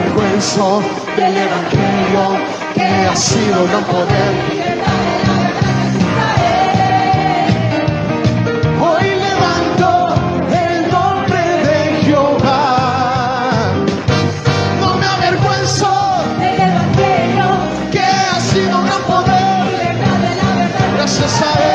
avergüenzo del evangelio que ha sido gran poder. Hoy levanto el nombre de Jehová. No me avergüenzo del evangelio que ha sido gran poder. Gracias a él.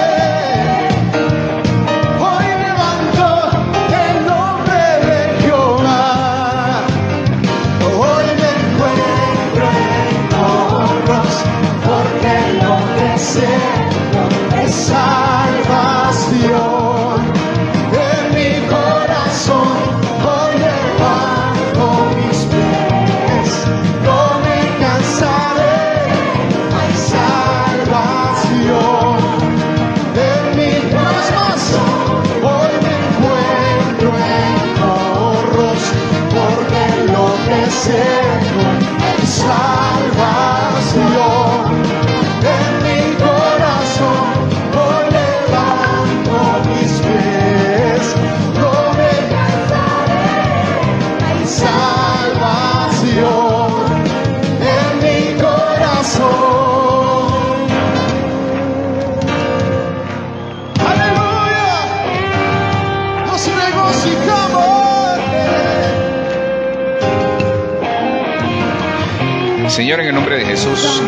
Señor, en el nombre de Jesús,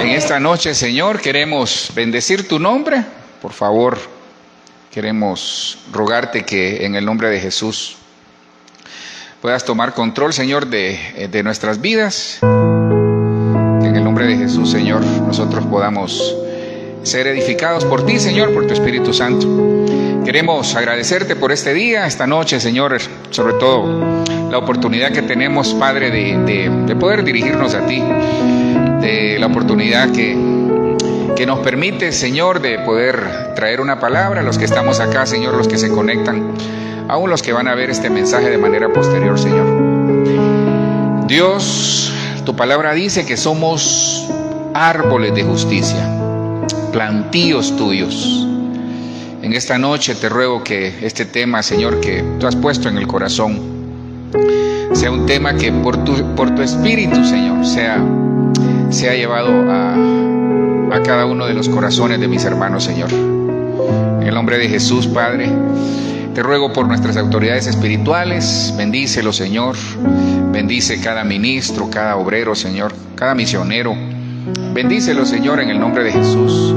en esta noche, Señor, queremos bendecir tu nombre. Por favor, queremos rogarte que en el nombre de Jesús puedas tomar control, Señor, de nuestras vidas. Que en el nombre de Jesús, Señor, nosotros podamos ser edificados por ti, Señor, por tu Espíritu Santo. Queremos agradecerte por este día, esta noche, Señor, sobre todo la oportunidad que tenemos, Padre, de poder dirigirnos a ti, de la oportunidad que nos permite, Señor, de poder traer una palabra a los que estamos acá, Señor, los que se conectan, aún los que van a ver este mensaje de manera posterior, Señor. Dios, tu palabra dice que somos árboles de justicia, plantíos tuyos. En esta noche te ruego que este tema, Señor, que tú has puesto en el corazón, sea un tema que por tu Espíritu, Señor, sea llevado a cada uno de los corazones de mis hermanos, Señor. En el nombre de Jesús, Padre, te ruego por nuestras autoridades espirituales, bendícelo, Señor. Bendice cada ministro, cada obrero, Señor, cada misionero. Bendícelo, Señor, en el nombre de Jesús.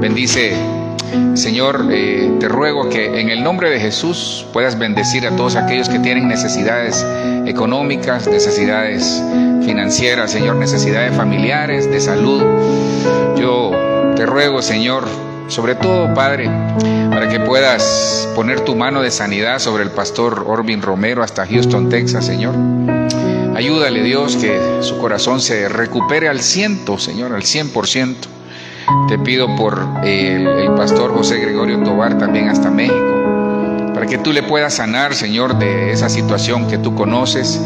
Bendice, Señor, te ruego que en el nombre de Jesús puedas bendecir a todos aquellos que tienen necesidades económicas, necesidades financieras, Señor, necesidades familiares, de salud. Yo te ruego, Señor, sobre todo, Padre, para que puedas poner tu mano de sanidad sobre el pastor Orvin Romero hasta Houston, Texas, Señor. Ayúdale, Dios, que su corazón se recupere al 100%, Señor, al 100%. Te pido por el pastor José Gregorio Tobar también hasta México, para que tú le puedas sanar, Señor, de esa situación que tú conoces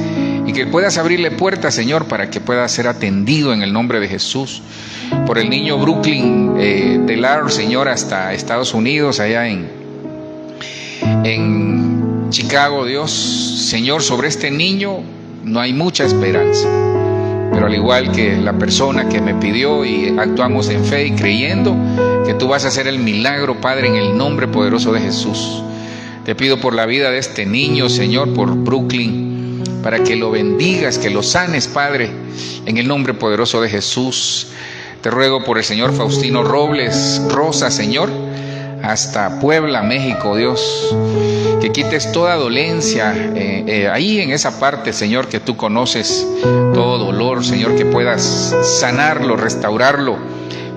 y que puedas abrirle puertas, Señor, para que pueda ser atendido en el nombre de Jesús. Por el niño Brooklyn de Lar, Señor, hasta Estados Unidos, allá en Chicago, Dios, Señor, sobre este niño no hay mucha esperanza. Pero al igual que la persona que me pidió y actuamos en fe y creyendo que tú vas a hacer el milagro, Padre, en el nombre poderoso de Jesús. Te pido por la vida de este niño, Señor, por Brooklyn, para que lo bendigas, que lo sanes, Padre, en el nombre poderoso de Jesús. Te ruego por el Señor Faustino Robles Rosa, Señor, hasta Puebla, México, Dios. Que quites toda dolencia ahí en esa parte, Señor, que tú conoces, todo dolor, Señor, que puedas sanarlo, restaurarlo,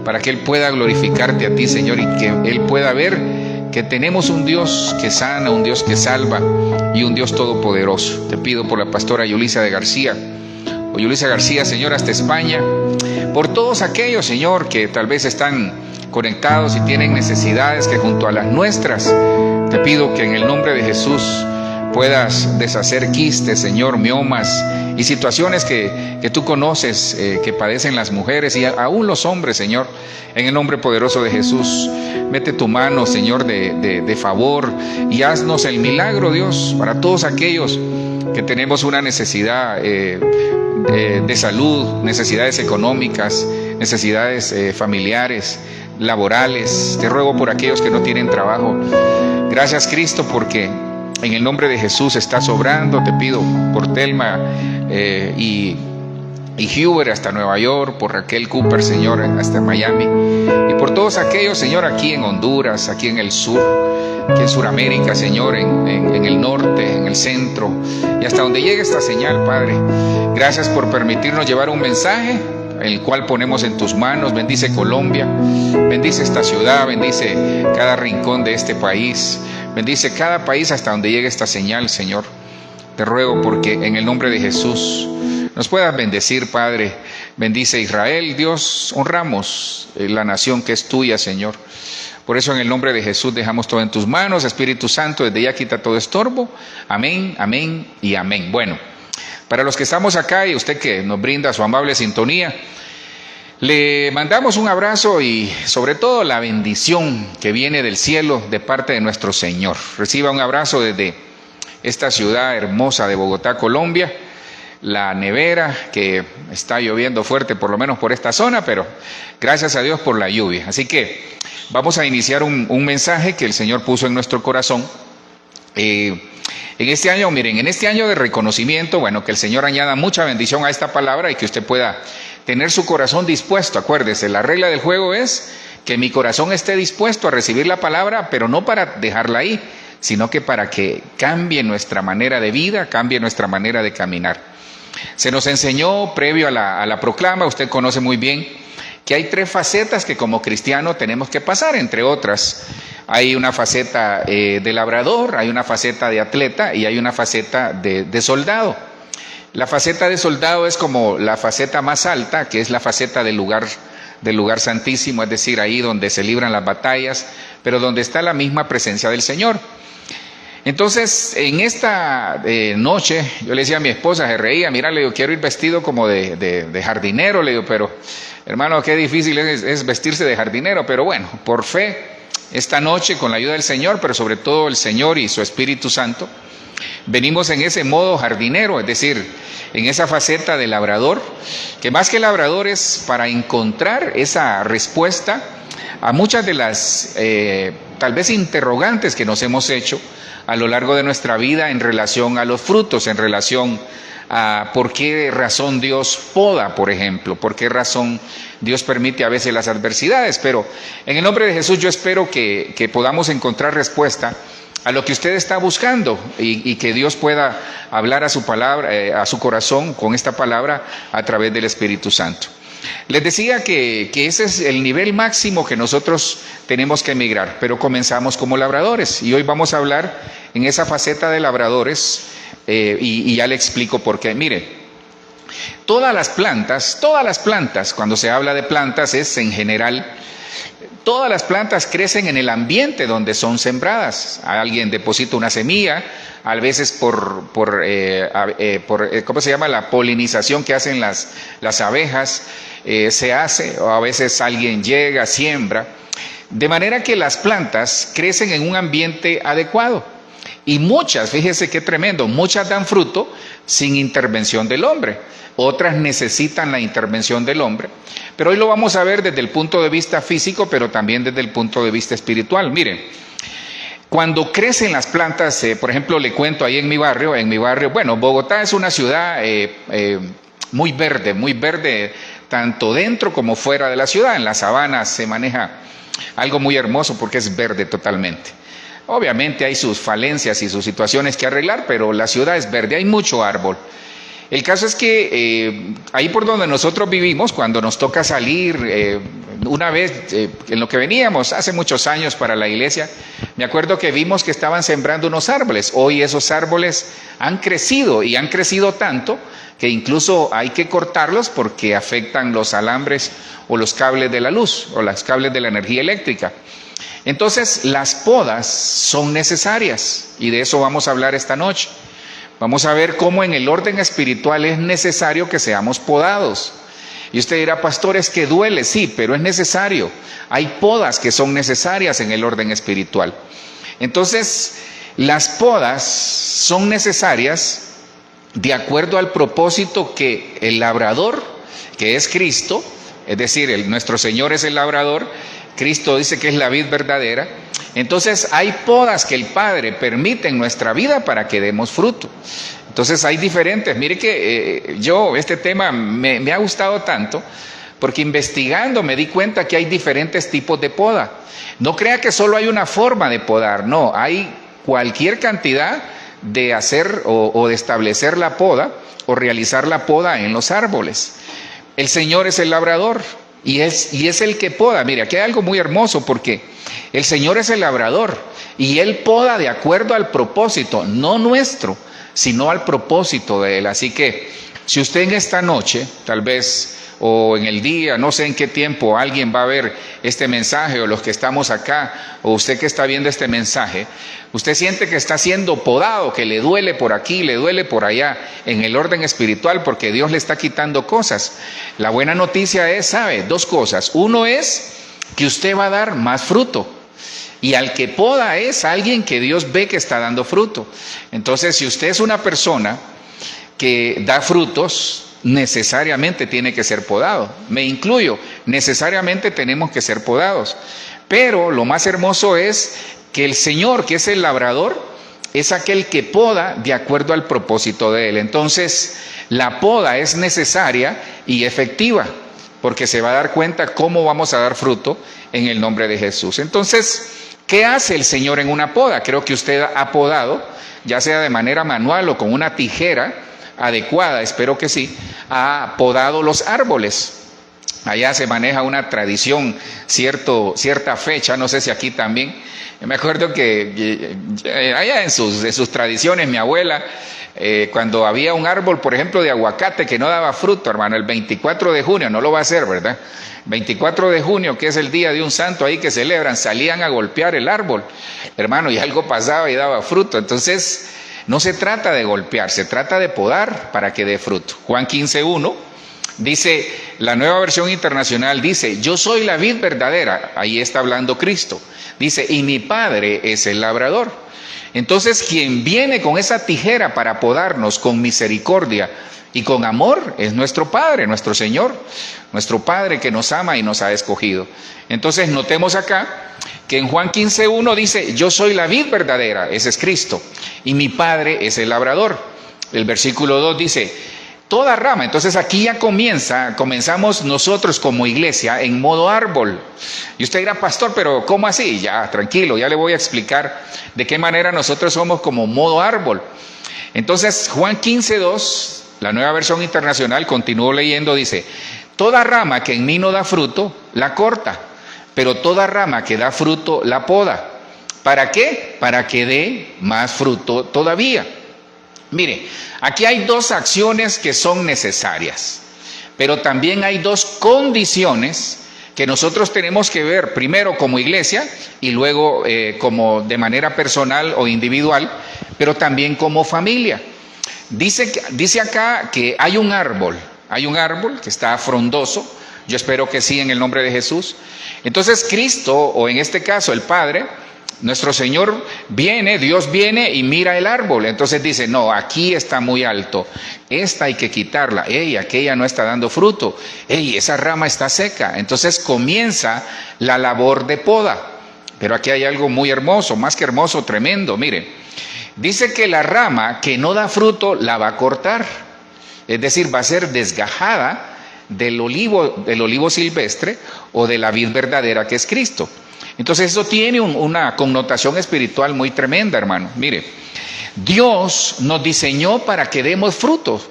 para que Él pueda glorificarte a ti, Señor, y que Él pueda ver que tenemos un Dios que sana, un Dios que salva y un Dios todopoderoso. Te pido por la pastora Yulisa García, Señor, hasta España, por todos aquellos, Señor, que tal vez están conectados y tienen necesidades que junto a las nuestras, te pido que en el nombre de Jesús puedas deshacer quistes, Señor, miomas y situaciones que tú conoces que padecen las mujeres y aún los hombres, Señor. En el nombre poderoso de Jesús, mete tu mano, Señor, de favor y haznos el milagro, Dios, para todos aquellos que tenemos una necesidad de salud, necesidades económicas, necesidades familiares, laborales. Te ruego por aquellos que no tienen trabajo. Gracias, Cristo, porque en el nombre de Jesús estás obrando. Te pido por Telma y Huber hasta Nueva York, por Raquel Cooper, Señor, hasta Miami, y por todos aquellos, Señor, aquí en Honduras, aquí en el sur, aquí en Sudamérica, Señor, en el norte, en el centro, y hasta donde llegue esta señal, Padre. Gracias por permitirnos llevar un mensaje, el cual ponemos en tus manos. Bendice Colombia, bendice esta ciudad, bendice cada rincón de este país, bendice cada país hasta donde llegue esta señal, Señor. Te ruego porque en el nombre de Jesús nos puedas bendecir, Padre. Bendice Israel, Dios. Honramos la nación que es tuya, Señor. Por eso en el nombre de Jesús dejamos todo en tus manos. Espíritu Santo, desde ya quita todo estorbo. Amén, amén y amén. Bueno, para los que estamos acá y usted que nos brinda su amable sintonía, le mandamos un abrazo y sobre todo la bendición que viene del cielo de parte de nuestro Señor. Reciba un abrazo desde esta ciudad hermosa de Bogotá, Colombia. La nevera, que está lloviendo fuerte, por lo menos por esta zona, pero gracias a Dios por la lluvia. Así que vamos a iniciar un mensaje que el Señor puso en nuestro corazón. En este año, miren, en este año de reconocimiento, bueno, que el Señor añada mucha bendición a esta palabra y que usted pueda tener su corazón dispuesto. Acuérdese, la regla del juego es que mi corazón esté dispuesto a recibir la palabra, pero no para dejarla ahí, sino que para que cambie nuestra manera de vida, cambie nuestra manera de caminar. Se nos enseñó previo a la proclama, usted conoce muy bien, que hay 3 facetas que como cristiano tenemos que pasar, entre otras. Hay una faceta de labrador, hay una faceta de atleta y hay una faceta de soldado. La faceta de soldado es como la faceta más alta, que es la faceta del lugar santísimo, es decir, ahí donde se libran las batallas, pero donde está la misma presencia del Señor. Entonces, en esta noche, yo le decía a mi esposa, se reía, mira, le digo, quiero ir vestido como de jardinero, le digo, pero hermano, qué difícil es vestirse de jardinero, pero bueno, por fe, esta noche, con la ayuda del Señor, pero sobre todo el Señor y su Espíritu Santo, venimos en ese modo jardinero, es decir, en esa faceta de labrador, que más que labrador es para encontrar esa respuesta a muchas de las tal vez interrogantes que nos hemos hecho a lo largo de nuestra vida en relación a los frutos, en relación a por qué razón Dios poda, por ejemplo, por qué razón Dios permite a veces las adversidades. Pero en el nombre de Jesús yo espero que podamos encontrar respuesta a lo que usted está buscando y que Dios pueda hablar a su palabra, a su corazón con esta palabra a través del Espíritu Santo. Les decía que ese es el nivel máximo que nosotros tenemos que emigrar, pero comenzamos como labradores y hoy vamos a hablar en esa faceta de labradores y ya le explico por qué. Mire, todas las plantas, cuando se habla de plantas es en general, todas las plantas crecen en el ambiente donde son sembradas. Alguien deposita una semilla, a veces por ¿cómo se llama? La polinización que hacen las abejas, se hace, o a veces alguien llega, siembra. De manera que las plantas crecen en un ambiente adecuado. Y muchas, fíjese qué tremendo, muchas dan fruto sin intervención del hombre. Otras necesitan la intervención del hombre. Pero hoy lo vamos a ver desde el punto de vista físico, pero también desde el punto de vista espiritual. Miren, cuando crecen las plantas, por ejemplo, le cuento ahí en mi barrio, bueno, Bogotá es una ciudad muy verde, tanto dentro como fuera de la ciudad. En la sabana se maneja algo muy hermoso porque es verde totalmente. Obviamente hay sus falencias y sus situaciones que arreglar, pero la ciudad es verde, hay mucho árbol. El caso es que ahí por donde nosotros vivimos, cuando nos toca salir, una vez en lo que veníamos hace muchos años para la iglesia, me acuerdo que vimos que estaban sembrando unos árboles. Hoy esos árboles han crecido y han crecido tanto que incluso hay que cortarlos porque afectan los alambres o los cables de la luz o los cables de la energía eléctrica. Entonces las podas son necesarias y de eso vamos a hablar esta noche. Vamos a ver cómo en el orden espiritual es necesario que seamos podados. Y usted dirá, pastor, es que duele, sí, pero es necesario. Hay podas que son necesarias en el orden espiritual. Entonces, las podas son necesarias de acuerdo al propósito que el labrador, que es Cristo, es decir, nuestro Señor es el labrador, Cristo dice que es la vid verdadera. Entonces hay podas que el Padre permite en nuestra vida para que demos fruto. Entonces hay diferentes. Mire que este tema me ha gustado tanto, porque investigando me di cuenta que hay diferentes tipos de poda. No crea que solo hay una forma de podar, no, hay cualquier cantidad de hacer o de establecer la poda o realizar la poda en los árboles. El Señor es el labrador y es el que poda. Mire, aquí hay algo muy hermoso, porque el Señor es el labrador y Él poda de acuerdo al propósito, no nuestro, sino al propósito de Él. Así que si usted en esta noche, tal vez, o en el día, no sé en qué tiempo alguien va a ver este mensaje, o los que estamos acá, o usted que está viendo este mensaje, usted siente que está siendo podado, que le duele por aquí, le duele por allá, en el orden espiritual, porque Dios le está quitando cosas. La buena noticia es, ¿sabe? Dos cosas. Uno es que usted va a dar más fruto. Y al que poda es alguien que Dios ve que está dando fruto. Entonces, si usted es una persona que da frutos, necesariamente tiene que ser podado. Me incluyo, necesariamente tenemos que ser podados. Pero lo más hermoso es que el Señor, que es el labrador, es aquel que poda de acuerdo al propósito de Él. Entonces, la poda es necesaria y efectiva, porque se va a dar cuenta cómo vamos a dar fruto en el nombre de Jesús. Entonces, ¿qué hace el Señor en una poda? Creo que usted ha podado, ya sea de manera manual o con una tijera adecuada, espero que sí, ha podado los árboles. Allá se maneja una tradición, cierta fecha, no sé si aquí también. Me acuerdo que allá en sus tradiciones, mi abuela, cuando había un árbol, por ejemplo, de aguacate que no daba fruto, hermano, el 24 de junio, no lo va a hacer, ¿verdad? 24 de junio, que es el día de un santo ahí que celebran, salían a golpear el árbol, hermano, y algo pasaba y daba fruto. Entonces, no se trata de golpear, se trata de podar para que dé fruto. Juan 15:1 dice, la Nueva Versión Internacional dice, yo soy la vid verdadera, ahí está hablando Cristo. Dice, y mi Padre es el labrador. Entonces, quien viene con esa tijera para podarnos con misericordia y con amor es nuestro Padre, nuestro Señor, nuestro Padre que nos ama y nos ha escogido. Entonces, notemos acá que en Juan 15:1 dice, yo soy la vid verdadera, ese es Cristo, y mi Padre es el labrador. El versículo 2 dice, toda rama. Entonces aquí ya comenzamos nosotros como iglesia en modo árbol. Y usted dirá, pastor, pero ¿cómo así? Ya, tranquilo, ya le voy a explicar de qué manera nosotros somos como modo árbol. Entonces Juan 15:2, la Nueva Versión Internacional, continúo leyendo, dice, toda rama que en mí no da fruto, la corta, pero toda rama que da fruto, la poda. ¿Para qué? Para que dé más fruto todavía. Mire, aquí hay dos acciones que son necesarias, pero también hay dos condiciones que nosotros tenemos que ver, primero como iglesia y luego como de manera personal o individual, pero también como familia. Dice acá que hay un árbol que está frondoso. Yo espero que sí, en el nombre de Jesús. Entonces Cristo, o en este caso el Padre, nuestro Señor Dios viene y mira el árbol. Entonces dice, no, aquí está muy alto, esta hay que quitarla, aquella no está dando fruto, esa rama está seca. Entonces comienza la labor de poda. Pero aquí hay algo muy hermoso, más que hermoso, tremendo. Mire, dice que la rama que no da fruto la va a cortar, es decir, va a ser desgajada del olivo silvestre o de la vid verdadera que es Cristo. Entonces eso tiene una connotación espiritual muy tremenda, hermano. Mire, Dios nos diseñó para que demos frutos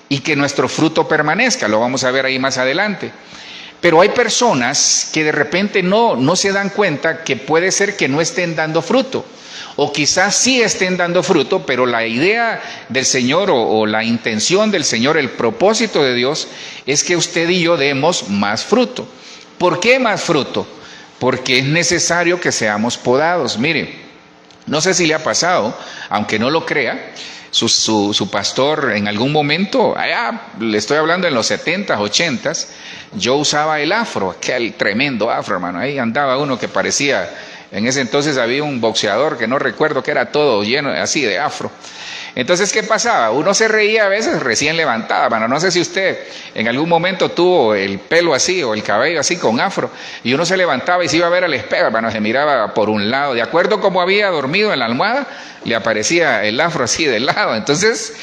y que nuestro fruto permanezca, lo vamos a ver ahí más adelante. Pero hay personas que de repente no se dan cuenta que puede ser que no estén dando fruto, o quizás sí estén dando fruto, pero la idea del Señor o la intención del Señor, el propósito de Dios es que usted y yo demos más fruto. ¿Por qué más fruto? Porque es necesario que seamos podados. Mire, no sé si le ha pasado, aunque no lo crea, su pastor en algún momento, le estoy hablando en los 70s, 80s, yo usaba el afro, aquel tremendo afro, hermano. Ahí andaba uno que parecía, en ese entonces había un boxeador que no recuerdo, que era todo lleno así de afro. Entonces, ¿qué pasaba? Uno se reía a veces recién levantada, mano. No sé si usted en algún momento tuvo el pelo así o el cabello así con afro, y uno se levantaba y se iba a ver al espejo, mano, se miraba por un lado. De acuerdo a cómo había dormido en la almohada, le aparecía el afro así de lado. Entonces,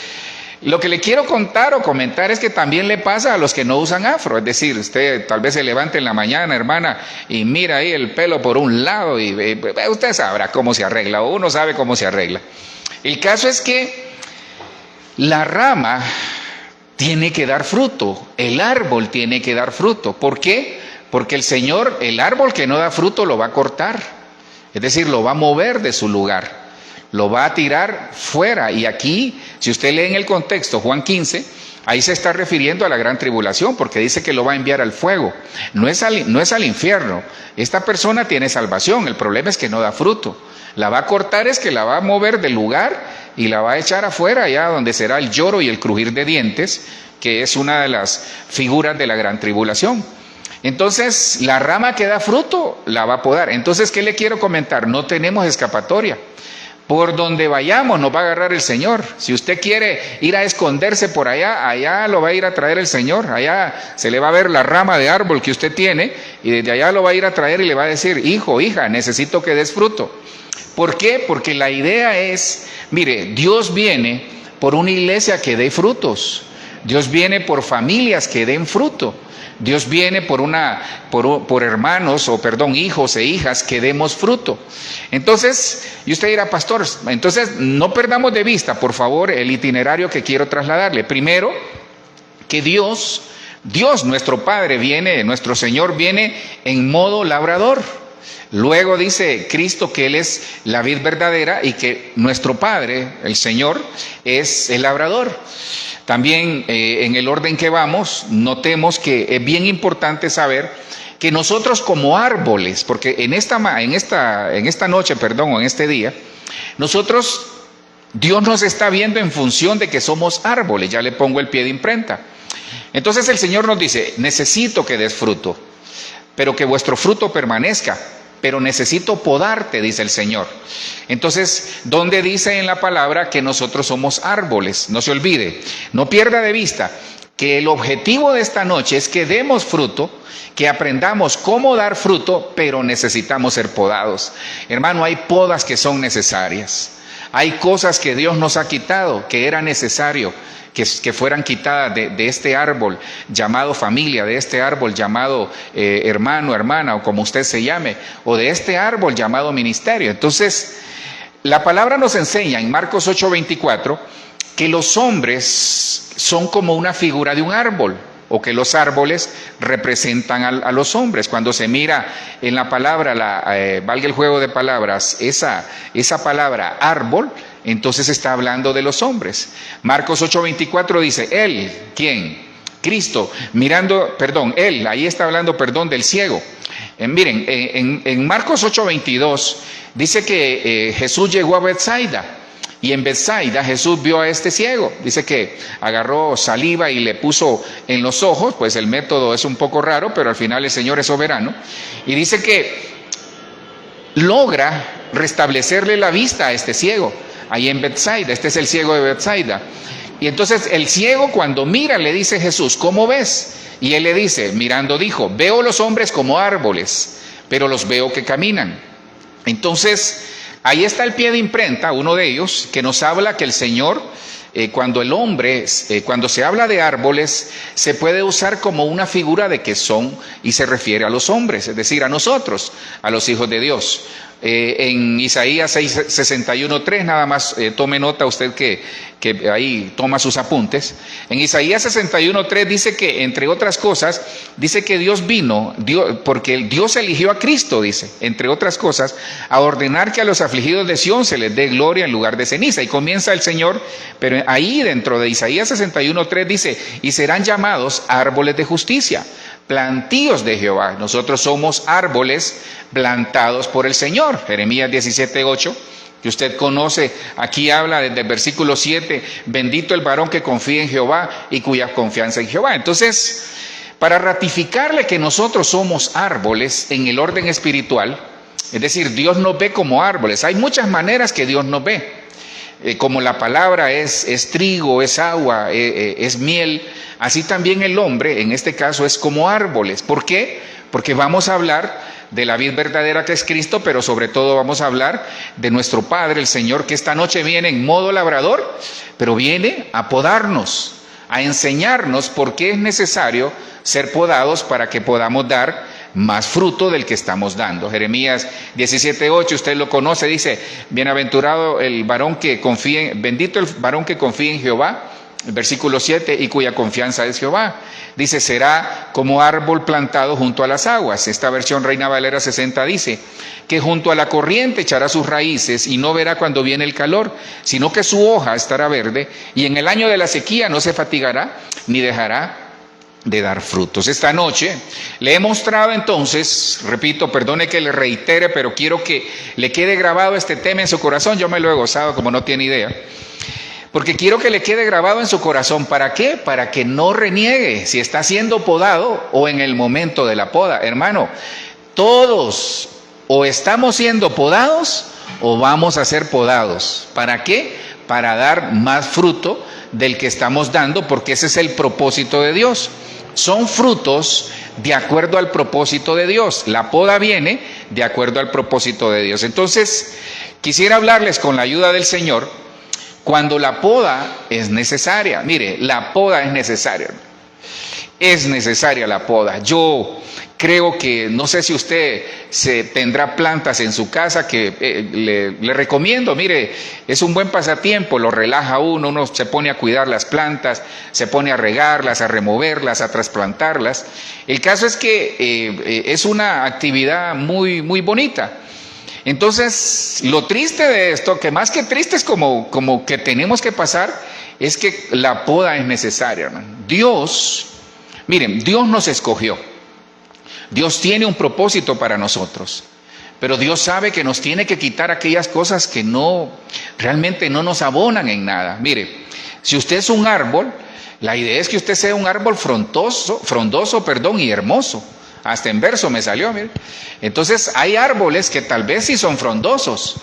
lo que le quiero contar o comentar es que también le pasa a los que no usan afro. Es decir, usted tal vez se levante en la mañana, hermana, y mira ahí el pelo por un lado y usted sabrá cómo se arregla, o uno sabe cómo se arregla. El caso es que la rama tiene que dar fruto, el árbol tiene que dar fruto. ¿Por qué? Porque el Señor, el árbol que no da fruto lo va a cortar, es decir, lo va a mover de su lugar, lo va a tirar fuera. Y aquí, si usted lee en el contexto, Juan 15, ahí se está refiriendo a la gran tribulación, porque dice que lo va a enviar al fuego, no es al infierno. Esta persona tiene salvación, el problema es que no da fruto. La va a cortar, es que la va a mover del lugar y la va a echar afuera, allá donde será el lloro y el crujir de dientes, que es una de las figuras de la gran tribulación. Entonces, la rama que da fruto la va a podar. Entonces, ¿qué le quiero comentar? No tenemos escapatoria. Por donde vayamos nos va a agarrar el Señor. Si usted quiere ir a esconderse por allá, allá lo va a ir a traer el Señor. Allá se le va a ver la rama de árbol que usted tiene y desde allá lo va a ir a traer y le va a decir: hijo, hija, necesito que des fruto. ¿Por qué? Porque la idea es, mire, Dios viene por una iglesia que dé frutos. Dios viene por familias que den fruto. Dios viene por hermanos, hijos e hijas que demos fruto. Entonces, y usted dirá: pastor, entonces no perdamos de vista, por favor, el itinerario que quiero trasladarle. Primero, que Dios nuestro Padre viene, nuestro Señor viene en modo labrador. Luego dice Cristo que Él es la vid verdadera y que nuestro Padre, el Señor, es el labrador. También en el orden que vamos, notemos que es bien importante saber que nosotros como árboles, porque en esta noche, o en este día, nosotros, Dios nos está viendo en función de que somos árboles. Ya le pongo el pie de imprenta. Entonces el Señor nos dice: necesito que des fruto, pero que vuestro fruto permanezca. Pero necesito podarte, dice el Señor. Entonces, ¿dónde dice en la palabra que nosotros somos árboles? No se olvide, no pierda de vista que el objetivo de esta noche es que demos fruto, que aprendamos cómo dar fruto, pero necesitamos ser podados. Hermano, hay podas que son necesarias. Hay cosas que Dios nos ha quitado, que era necesario que fueran quitadas de este árbol llamado familia, de este árbol llamado hermano, hermana, o como usted se llame, o de este árbol llamado ministerio. Entonces, la palabra nos enseña en Marcos 8:24 que los hombres son como una figura de un árbol, o que los árboles representan a los hombres. Cuando se mira en la palabra, valga el juego de palabras, esa palabra árbol, entonces está hablando de los hombres. Marcos 8:24 dice: Él, ¿quién? Cristo, Él, ahí está hablando, del ciego. Miren, en Marcos 8:22 dice que Jesús llegó a Betsaida. Y en Betsaida Jesús vio a este ciego. Dice que agarró saliva y le puso en los ojos. Pues el método es un poco raro, pero al final el Señor es soberano. Y dice que logra restablecerle la vista a este ciego. Ahí en Betsaida, este es el ciego de Betsaida. Y entonces el ciego, cuando mira, le dice Jesús: ¿cómo ves? Y él le dice, mirando, dijo: veo los hombres como árboles, pero los veo que caminan. Entonces, ahí está el pie de imprenta, uno de ellos, que nos habla que el Señor, cuando se habla de árboles, se puede usar como una figura de que son, y se refiere a los hombres, es decir, a nosotros, a los hijos de Dios. En Isaías 61:3, nada más tome nota usted que ahí toma sus apuntes. En Isaías 61:3 dice que, entre otras cosas, dice que Dios vino, porque Dios eligió a Cristo, dice, entre otras cosas, a ordenar que a los afligidos de Sión se les dé gloria en lugar de ceniza. Y comienza el Señor, pero ahí dentro de Isaías 61:3 dice: y serán llamados árboles de justicia, plantíos de Jehová. Nosotros somos árboles plantados por el Señor. Jeremías 17:8, que usted conoce, aquí habla desde el versículo 7: bendito el varón que confía en Jehová y cuya confianza en Jehová. Entonces, para ratificarle que nosotros somos árboles en el orden espiritual, es decir, Dios nos ve como árboles. Hay muchas maneras que Dios nos ve. como la palabra es trigo, es agua, es miel, así también el hombre, en este caso, es como árboles. ¿Por qué? Porque vamos a hablar de la vid verdadera que es Cristo, pero sobre todo vamos a hablar de nuestro Padre, el Señor, que esta noche viene en modo labrador, pero viene a podarnos, a enseñarnos por qué es necesario ser podados para que podamos dar más fruto del que estamos dando. Jeremías 17:8, usted lo conoce, dice: bienaventurado el varón que confía bendito el varón que confía en Jehová. El versículo 7, y cuya confianza es Jehová. Dice: será como árbol plantado junto a las aguas. Esta versión Reina Valera 60 dice que junto a la corriente echará sus raíces y no verá cuando viene el calor, sino que su hoja estará verde, y en el año de la sequía no se fatigará ni dejará de dar frutos. Esta noche le he mostrado entonces, repito, perdone que le reitere, pero quiero que le quede grabado este tema en su corazón. Yo me lo he gozado como no tiene idea, porque quiero que le quede grabado en su corazón. ¿Para qué? Para que no reniegue si está siendo podado o en el momento de la poda. Hermano, todos o estamos siendo podados o vamos a ser podados. ¿Para qué? Para dar más fruto del que estamos dando, porque ese es el propósito de Dios. Son frutos de acuerdo al propósito de Dios. La poda viene de acuerdo al propósito de Dios. Entonces, quisiera hablarles con la ayuda del Señor cuando la poda es necesaria. Mire, la poda es necesaria. Es necesaria la poda. Yo creo que, no sé si usted tendrá plantas en su casa, que le recomiendo. Mire, es un buen pasatiempo, lo relaja uno se pone a cuidar las plantas, se pone a regarlas, a removerlas, a trasplantarlas. El caso es que es una actividad muy, muy bonita. Entonces, lo triste de esto, que más que triste es como que tenemos que pasar, es que la poda es necesaria, hermano. Miren, Dios nos escogió. Dios tiene un propósito para nosotros, pero Dios sabe que nos tiene que quitar aquellas cosas que realmente no nos abonan en nada. Mire, si usted es un árbol, la idea es que usted sea un árbol frondoso, y hermoso. Hasta en verso me salió, mire. Entonces hay árboles que tal vez sí son frondosos,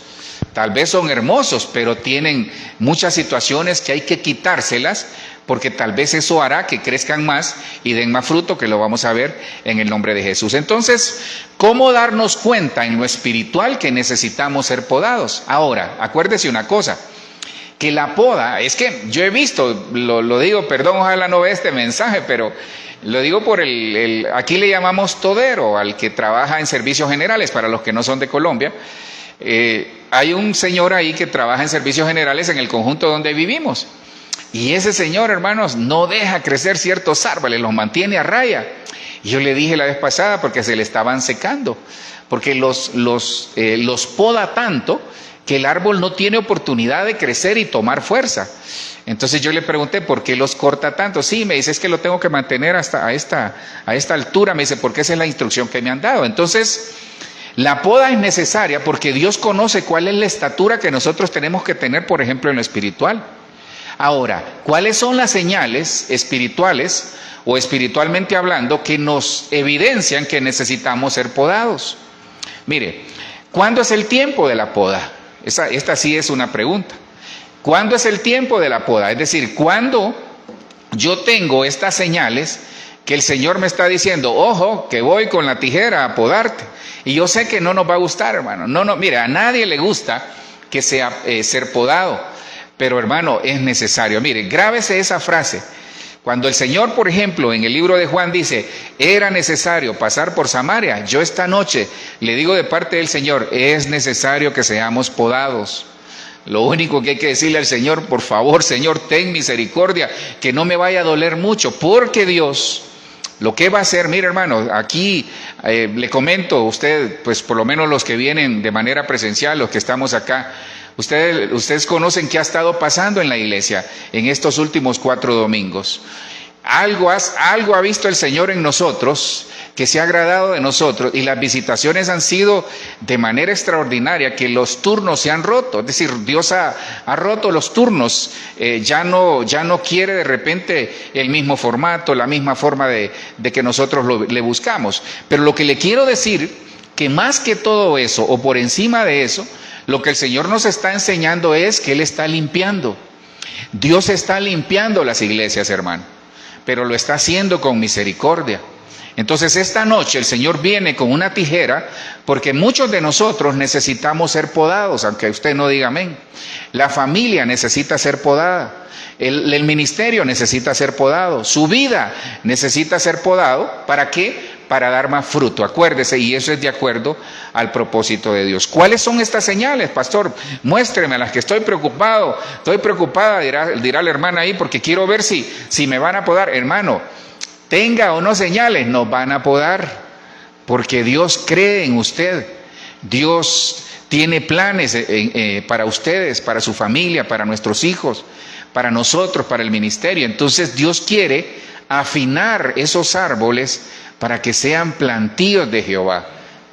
tal vez son hermosos, pero tienen muchas situaciones que hay que quitárselas, porque tal vez eso hará que crezcan más y den más fruto, que lo vamos a ver en el nombre de Jesús. Entonces, ¿cómo darnos cuenta en lo espiritual que necesitamos ser podados? Ahora, acuérdese una cosa, que la poda, es que yo he visto, lo digo, perdón, ojalá no vea este mensaje, pero lo digo por aquí le llamamos todero al que trabaja en servicios generales, para los que no son de Colombia. Hay un señor ahí que trabaja en servicios generales en el conjunto donde vivimos. Y ese señor, hermanos, no deja crecer ciertos árboles, los mantiene a raya. Y yo le dije la vez pasada, porque se le estaban secando, porque los poda tanto que el árbol no tiene oportunidad de crecer y tomar fuerza. Entonces yo le pregunté, ¿por qué los corta tanto? Sí, me dice, es que lo tengo que mantener hasta a esta altura. Me dice, porque esa es la instrucción que me han dado. Entonces, la poda es necesaria porque Dios conoce cuál es la estatura que nosotros tenemos que tener, por ejemplo, en lo espiritual. Ahora, ¿cuáles son las señales espirituales o espiritualmente hablando que nos evidencian que necesitamos ser podados? Mire, ¿cuándo es el tiempo de la poda? Esta sí es una pregunta. ¿Cuándo es el tiempo de la poda? Es decir, ¿cuándo yo tengo estas señales que el Señor me está diciendo, ojo, que voy con la tijera a podarte? Y yo sé que no nos va a gustar, hermano. No, mire, a nadie le gusta que sea ser podado. Pero hermano, es necesario. Mire, grábese esa frase. Cuando el Señor, por ejemplo, en el libro de Juan dice, era necesario pasar por Samaria, yo esta noche le digo de parte del Señor, es necesario que seamos podados. Lo único que hay que decirle al Señor, por favor, Señor, ten misericordia, que no me vaya a doler mucho, porque Dios lo que va a hacer, mire hermano, aquí le comento, usted, pues por lo menos los que vienen de manera presencial, los que estamos acá, ustedes conocen qué ha estado pasando en la iglesia en estos últimos 4 domingos. Algo ha visto el Señor en nosotros, que se ha agradado de nosotros, y las visitaciones han sido de manera extraordinaria, que los turnos se han roto. Es decir, Dios ha roto los turnos, ya no quiere de repente el mismo formato, la misma forma de que nosotros le buscamos. Pero lo que le quiero decir, que más que todo eso, o por encima de eso, Lo que el Señor nos está enseñando es que Él está limpiando. Dios está limpiando las iglesias, hermano, pero lo está haciendo con misericordia. Entonces esta noche el Señor viene con una tijera, porque muchos de nosotros necesitamos ser podados, aunque usted no diga amén. La familia necesita ser podada, el ministerio necesita ser podado, su vida necesita ser podado. ¿Para qué? Para dar más fruto, acuérdese, y eso es de acuerdo al propósito de Dios. ¿Cuáles son estas señales, pastor? Muéstreme las que estoy preocupada, dirá la hermana ahí, porque quiero ver si me van a podar. Hermano, tenga o no señales, nos van a podar, porque Dios cree en usted. Dios tiene planes para ustedes, para su familia, para nuestros hijos, para nosotros, para el ministerio. Entonces Dios quiere afinar esos árboles para que sean plantíos de Jehová.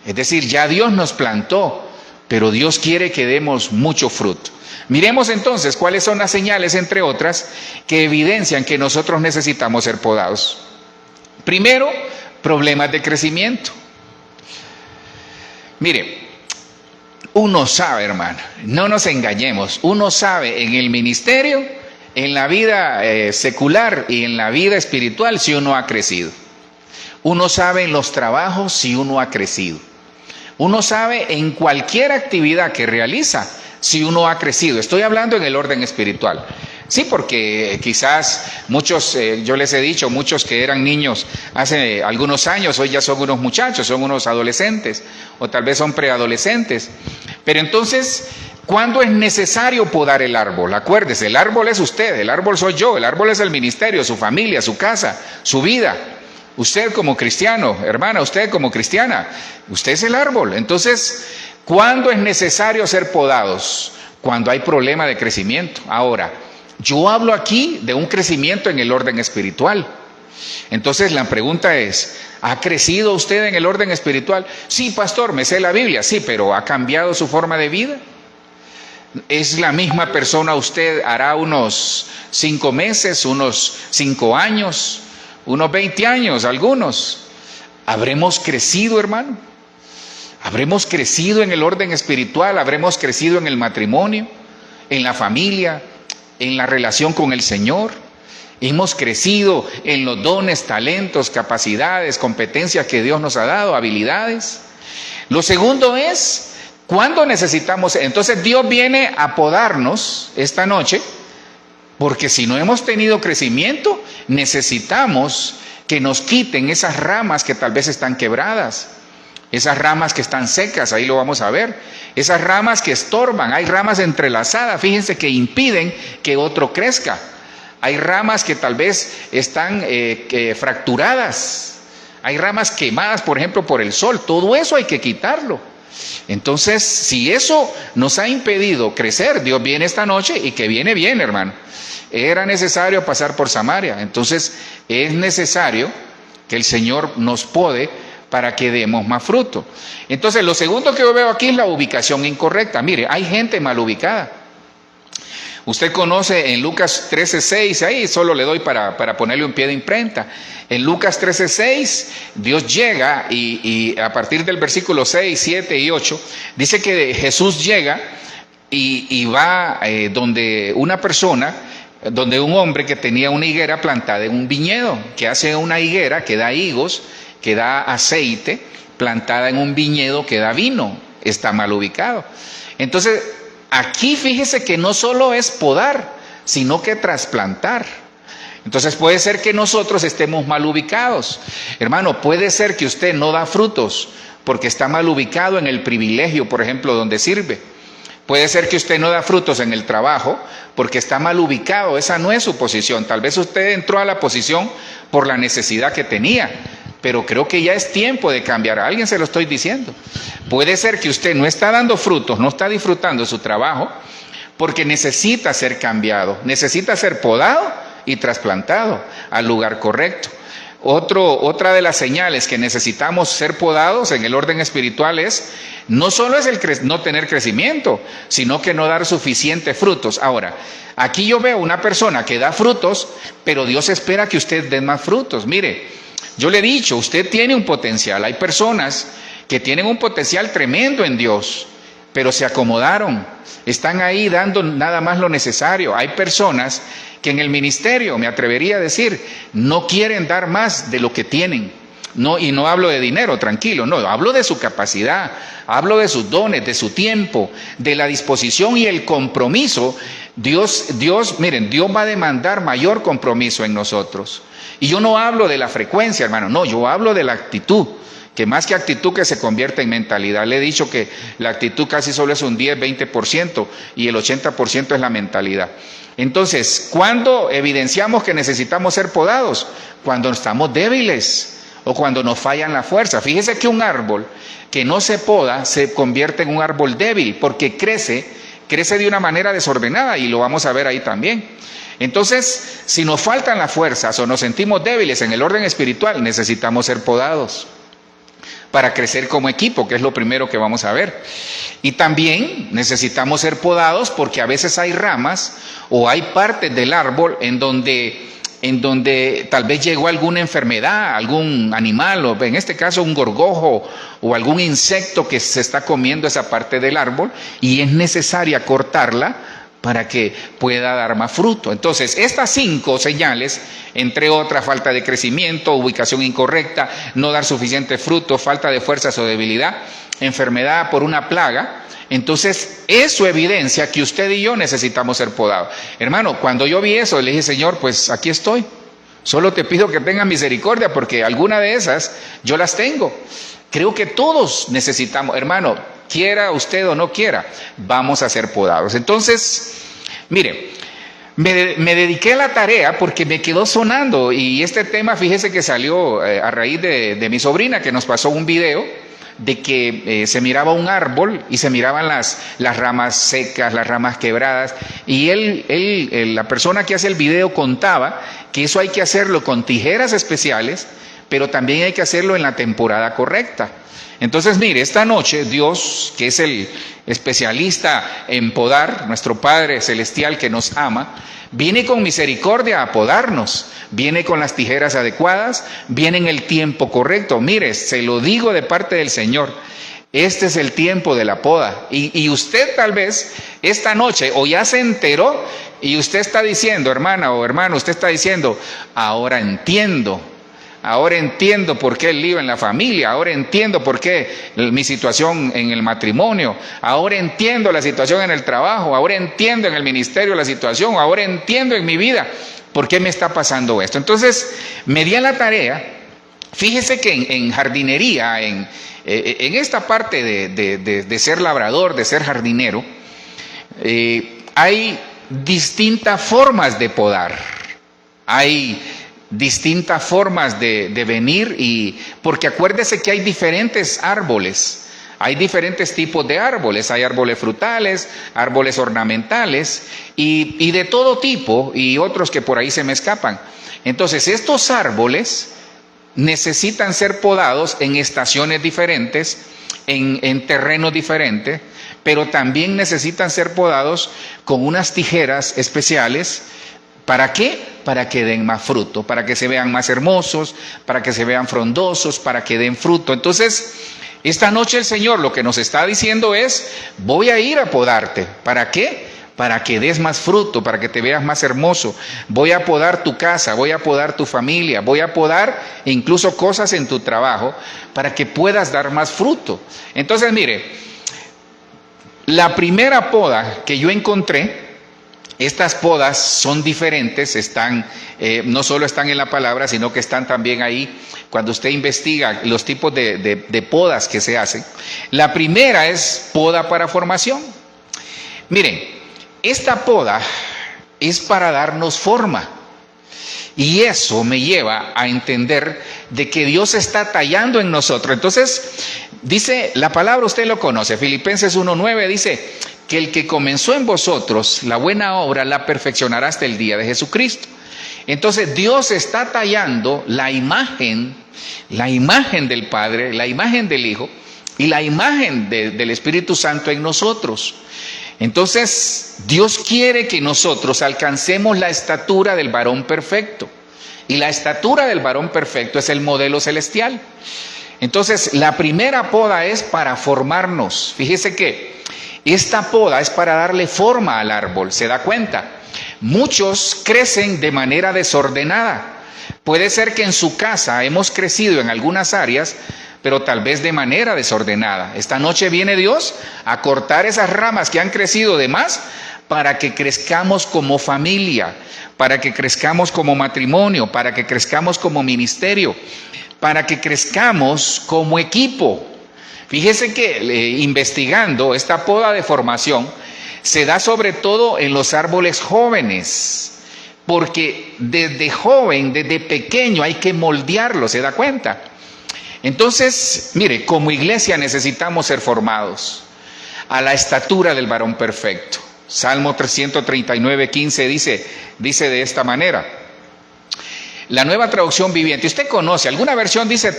Es decir, ya Dios nos plantó, pero Dios quiere que demos mucho fruto. Miremos entonces cuáles son las señales, entre otras, que evidencian que nosotros necesitamos ser podados. Primero, problemas de crecimiento. Mire, uno sabe, hermano, no nos engañemos, uno sabe en el ministerio, en la vida secular y en la vida espiritual si uno ha crecido. Uno sabe en los trabajos si uno ha crecido. Uno sabe en cualquier actividad que realiza si uno ha crecido. Estoy hablando en el orden espiritual. Sí, porque quizás muchos, yo les he dicho, muchos que eran niños hace algunos años, hoy ya son unos muchachos, son unos adolescentes, o tal vez son preadolescentes. Pero entonces, ¿cuándo es necesario podar el árbol? Acuérdese, el árbol es usted, el árbol soy yo, el árbol es el ministerio, su familia, su casa, su vida. Usted como cristiano, hermana, usted como cristiana, usted es el árbol. Entonces, ¿cuándo es necesario ser podados? Cuando hay problema de crecimiento. Ahora, yo hablo aquí de un crecimiento en el orden espiritual. Entonces la pregunta es, ¿ha crecido usted en el orden espiritual? Sí, pastor, me sé la Biblia, sí, pero ¿ha cambiado su forma de vida? ¿Es la misma persona usted hará unos 5 meses, unos 5 años, unos 20 años, algunos? ¿Habremos crecido, hermano? ¿Habremos crecido en el orden espiritual? ¿Habremos crecido en el matrimonio, en la familia, en la relación con el Señor? ¿Hemos crecido en los dones, talentos, capacidades, competencias que Dios nos ha dado, habilidades? Lo segundo es, ¿cuándo necesitamos? Entonces Dios viene a podarnos esta noche, porque si no hemos tenido crecimiento, necesitamos que nos quiten esas ramas que tal vez están quebradas, esas ramas que están secas, ahí lo vamos a ver, esas ramas que estorban. Hay ramas entrelazadas, fíjense, que impiden que otro crezca. Hay ramas que tal vez están fracturadas, hay ramas quemadas, por ejemplo, por el sol. Todo eso hay que quitarlo. Entonces, si eso nos ha impedido crecer, Dios viene esta noche, y que viene bien, hermano. Era necesario pasar por Samaria. Entonces es necesario que el Señor nos pode para que demos más fruto. Entonces lo segundo que yo veo aquí es la ubicación incorrecta. Mire, hay gente mal ubicada. Usted conoce en Lucas 13:6, ahí solo le doy para ponerle un pie de imprenta. En Lucas 13:6, Dios llega y a partir del versículo 6, 7 y 8, dice que Jesús llega y va donde una persona, donde un hombre que tenía una higuera plantada en un viñedo, que hace una higuera que da higos, que da aceite, plantada en un viñedo que da vino. Está mal ubicado. Entonces, aquí fíjese que no solo es podar, sino que trasplantar. Entonces puede ser que nosotros estemos mal ubicados. Hermano, puede ser que usted no da frutos porque está mal ubicado en el privilegio, por ejemplo, donde sirve. Puede ser que usted no da frutos en el trabajo porque está mal ubicado. Esa no es su posición. Tal vez usted entró a la posición por la necesidad que tenía, pero creo que ya es tiempo de cambiar. A alguien se lo estoy diciendo. Puede ser que usted no está dando frutos, no está disfrutando su trabajo, porque necesita ser cambiado, necesita ser podado y trasplantado al lugar correcto. Otra de las señales que necesitamos ser podados en el orden espiritual es, no solo es no tener crecimiento, sino que no dar suficientes frutos. Ahora, aquí yo veo una persona que da frutos, pero Dios espera que usted dé más frutos. Mire, yo le he dicho, usted tiene un potencial. Hay personas que tienen un potencial tremendo en Dios. pero se acomodaron, están ahí dando nada más lo necesario. Hay personas que en el ministerio, me atrevería a decir, no quieren dar más de lo que tienen. No, y no hablo de dinero, tranquilo, no, hablo de su capacidad, hablo de sus dones, de su tiempo, de la disposición y el compromiso. Dios, miren, Dios va a demandar mayor compromiso en nosotros. Y yo no hablo de la frecuencia, hermano, no, yo hablo de la actitud, que más que actitud que se convierte en mentalidad. Le he dicho que la actitud casi solo es un 10-20% y el 80% es la mentalidad. Entonces, ¿cuándo evidenciamos que necesitamos ser podados? Cuando estamos débiles o cuando nos fallan la fuerza. Fíjese que un árbol que no se poda se convierte en un árbol débil porque crece de una manera desordenada, y lo vamos a ver ahí también. Entonces, si nos faltan las fuerzas o nos sentimos débiles en el orden espiritual, necesitamos ser podados para crecer como equipo, que es lo primero que vamos a ver. Y también necesitamos ser podados porque a veces hay ramas o hay partes del árbol en donde tal vez llegó alguna enfermedad, algún animal, o en este caso un gorgojo o algún insecto que se está comiendo esa parte del árbol, y es necesaria cortarla para que pueda dar más fruto. Entonces, estas 5 señales, entre otras, falta de crecimiento, ubicación incorrecta, no dar suficiente fruto, falta de fuerzas o debilidad, enfermedad por una plaga, entonces eso evidencia que usted y yo necesitamos ser podados. Hermano, cuando yo vi eso, le dije, Señor, pues aquí estoy. Solo te pido que tengas misericordia, porque alguna de esas yo las tengo. Creo que todos necesitamos, hermano, quiera usted o no quiera, vamos a ser podados. Entonces, mire, me dediqué a la tarea porque me quedó sonando, y este tema, fíjese que salió a raíz de mi sobrina, que nos pasó un video de que se miraba un árbol y se miraban las ramas secas, las ramas quebradas, y la persona que hace el video contaba que eso hay que hacerlo con tijeras especiales, pero también hay que hacerlo en la temporada correcta. Entonces, mire, esta noche Dios, que es el especialista en podar, nuestro Padre Celestial que nos ama, viene con misericordia a podarnos, viene con las tijeras adecuadas, viene en el tiempo correcto. Mire, se lo digo de parte del Señor, este es el tiempo de la poda. Y usted tal vez esta noche o ya se enteró y usted está diciendo, hermana o hermano, usted está diciendo, ahora entiendo por qué el lío en la familia, ahora entiendo por qué mi situación en el matrimonio, ahora entiendo la situación en el trabajo, ahora entiendo en el ministerio la situación, ahora entiendo en mi vida por qué me está pasando esto. Entonces, me di a la tarea, fíjese que en jardinería, en esta parte de ser labrador, de ser jardinero, hay distintas formas de podar, hay distintas formas de venir, y porque acuérdese que hay diferentes árboles, hay diferentes tipos de árboles, hay árboles frutales, árboles ornamentales y de todo tipo, y otros que por ahí se me escapan. Entonces, estos árboles necesitan ser podados en estaciones diferentes, en terrenos diferentes, pero también necesitan ser podados con unas tijeras especiales. ¿Para qué? Para que den más fruto, para que se vean más hermosos, para que se vean frondosos, para que den fruto. Entonces, esta noche el Señor lo que nos está diciendo es, voy a ir a podarte. ¿Para qué? Para que des más fruto, para que te veas más hermoso. Voy a podar tu casa, voy a podar tu familia, voy a podar incluso cosas en tu trabajo, para que puedas dar más fruto. Entonces, mire, la primera poda que yo encontré, estas podas son diferentes, no solo están en la palabra, sino que están también ahí cuando usted investiga los tipos de podas que se hacen. La primera es poda para formación. Miren, esta poda es para darnos forma, y eso me lleva a entender de que Dios está tallando en nosotros. Entonces, dice la palabra, usted lo conoce, Filipenses 1:9 dice que el que comenzó en vosotros la buena obra la perfeccionará hasta el día de Jesucristo. Entonces Dios está tallando la imagen del Padre, la imagen del Hijo y la imagen del Espíritu Santo en nosotros. Entonces Dios quiere que nosotros alcancemos la estatura del varón perfecto, y la estatura del varón perfecto es el modelo celestial. Entonces la primera poda es para formarnos. Fíjese que Esta poda es para darle forma al árbol, ¿se da cuenta? Muchos crecen de manera desordenada. Puede ser que en su casa hemos crecido en algunas áreas, pero tal vez de manera desordenada. Esta noche viene Dios a cortar esas ramas que han crecido de más para que crezcamos como familia, para que crezcamos como matrimonio, para que crezcamos como ministerio, para que crezcamos como equipo. Fíjese que investigando esta poda de formación se da sobre todo en los árboles jóvenes, porque desde joven, desde pequeño hay que moldearlo, ¿se da cuenta? Entonces, mire, como iglesia necesitamos ser formados a la estatura del varón perfecto. Salmo 139:15 dice de esta manera. La Nueva Traducción Viviente. Usted conoce, alguna versión dice,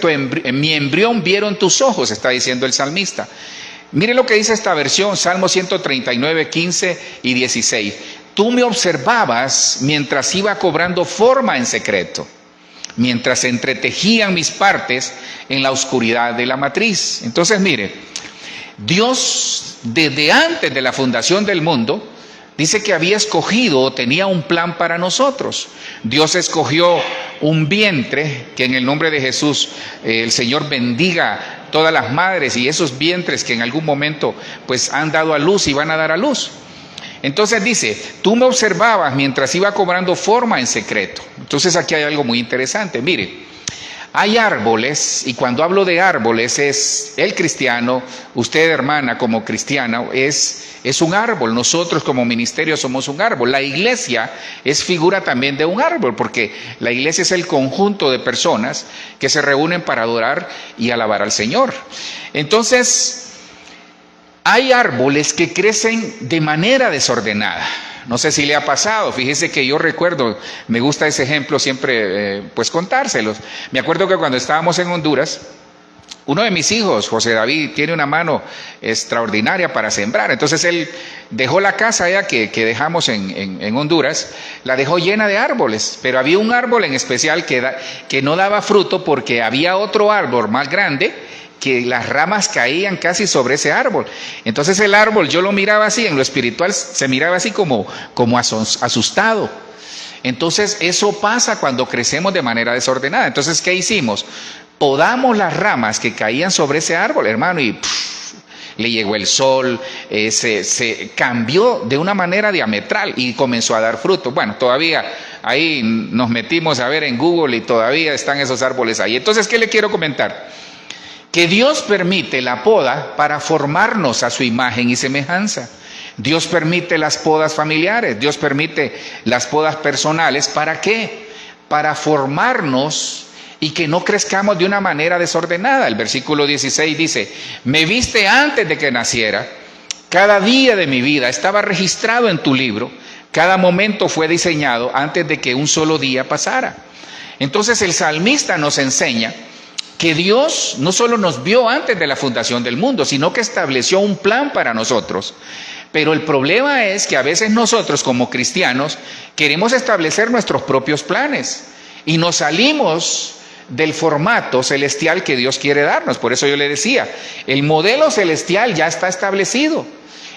mi embrión vieron tus ojos, está diciendo el salmista. Mire lo que dice esta versión, Salmo 139:15 y 16. Tú me observabas mientras iba cobrando forma en secreto, mientras se entretejían mis partes en la oscuridad de la matriz. Entonces, mire, Dios desde antes de la fundación del mundo dice que había escogido, tenía un plan para nosotros. Dios escogió un vientre, que en el nombre de Jesús el Señor bendiga todas las madres y esos vientres que en algún momento pues han dado a luz y van a dar a luz. Entonces dice, tú me observabas mientras iba cobrando forma en secreto. Entonces aquí hay algo muy interesante. Mire, hay árboles, y cuando hablo de árboles es el cristiano, usted hermana como cristiana es un árbol, nosotros como ministerio somos un árbol. La iglesia es figura también de un árbol, porque la iglesia es el conjunto de personas que se reúnen para adorar y alabar al Señor. Entonces, hay árboles que crecen de manera desordenada. No sé si le ha pasado, fíjese que yo recuerdo, me gusta ese ejemplo siempre pues contárselos. Me acuerdo que cuando estábamos en Honduras, uno de mis hijos, José David, tiene una mano extraordinaria para sembrar. Entonces él dejó la casa allá que dejamos en Honduras, la dejó llena de árboles, pero había un árbol en especial que no daba fruto porque había otro árbol más grande que las ramas caían casi sobre ese árbol. Entonces el árbol, yo lo miraba así, en lo espiritual se miraba así como asustado. Entonces eso pasa cuando crecemos de manera desordenada. Entonces, ¿qué hicimos? Podamos las ramas que caían sobre ese árbol, hermano, y le llegó el sol, se cambió de una manera diametral y comenzó a dar fruto. Bueno, todavía ahí nos metimos a ver en Google y todavía están esos árboles ahí. Entonces, ¿qué le quiero comentar? Que Dios permite la poda para formarnos a su imagen y semejanza. Dios permite las podas familiares, Dios permite las podas personales. ¿Para qué? Para formarnos y que no crezcamos de una manera desordenada. El versículo 16 dice, me viste antes de que naciera, cada día de mi vida estaba registrado en tu libro, cada momento fue diseñado antes de que un solo día pasara. Entonces el salmista nos enseña que Dios no solo nos vio antes de la fundación del mundo, sino que estableció un plan para nosotros. Pero el problema es que a veces nosotros como cristianos queremos establecer nuestros propios planes y nos salimos del formato celestial que Dios quiere darnos. Por eso yo le decía, el modelo celestial ya está establecido.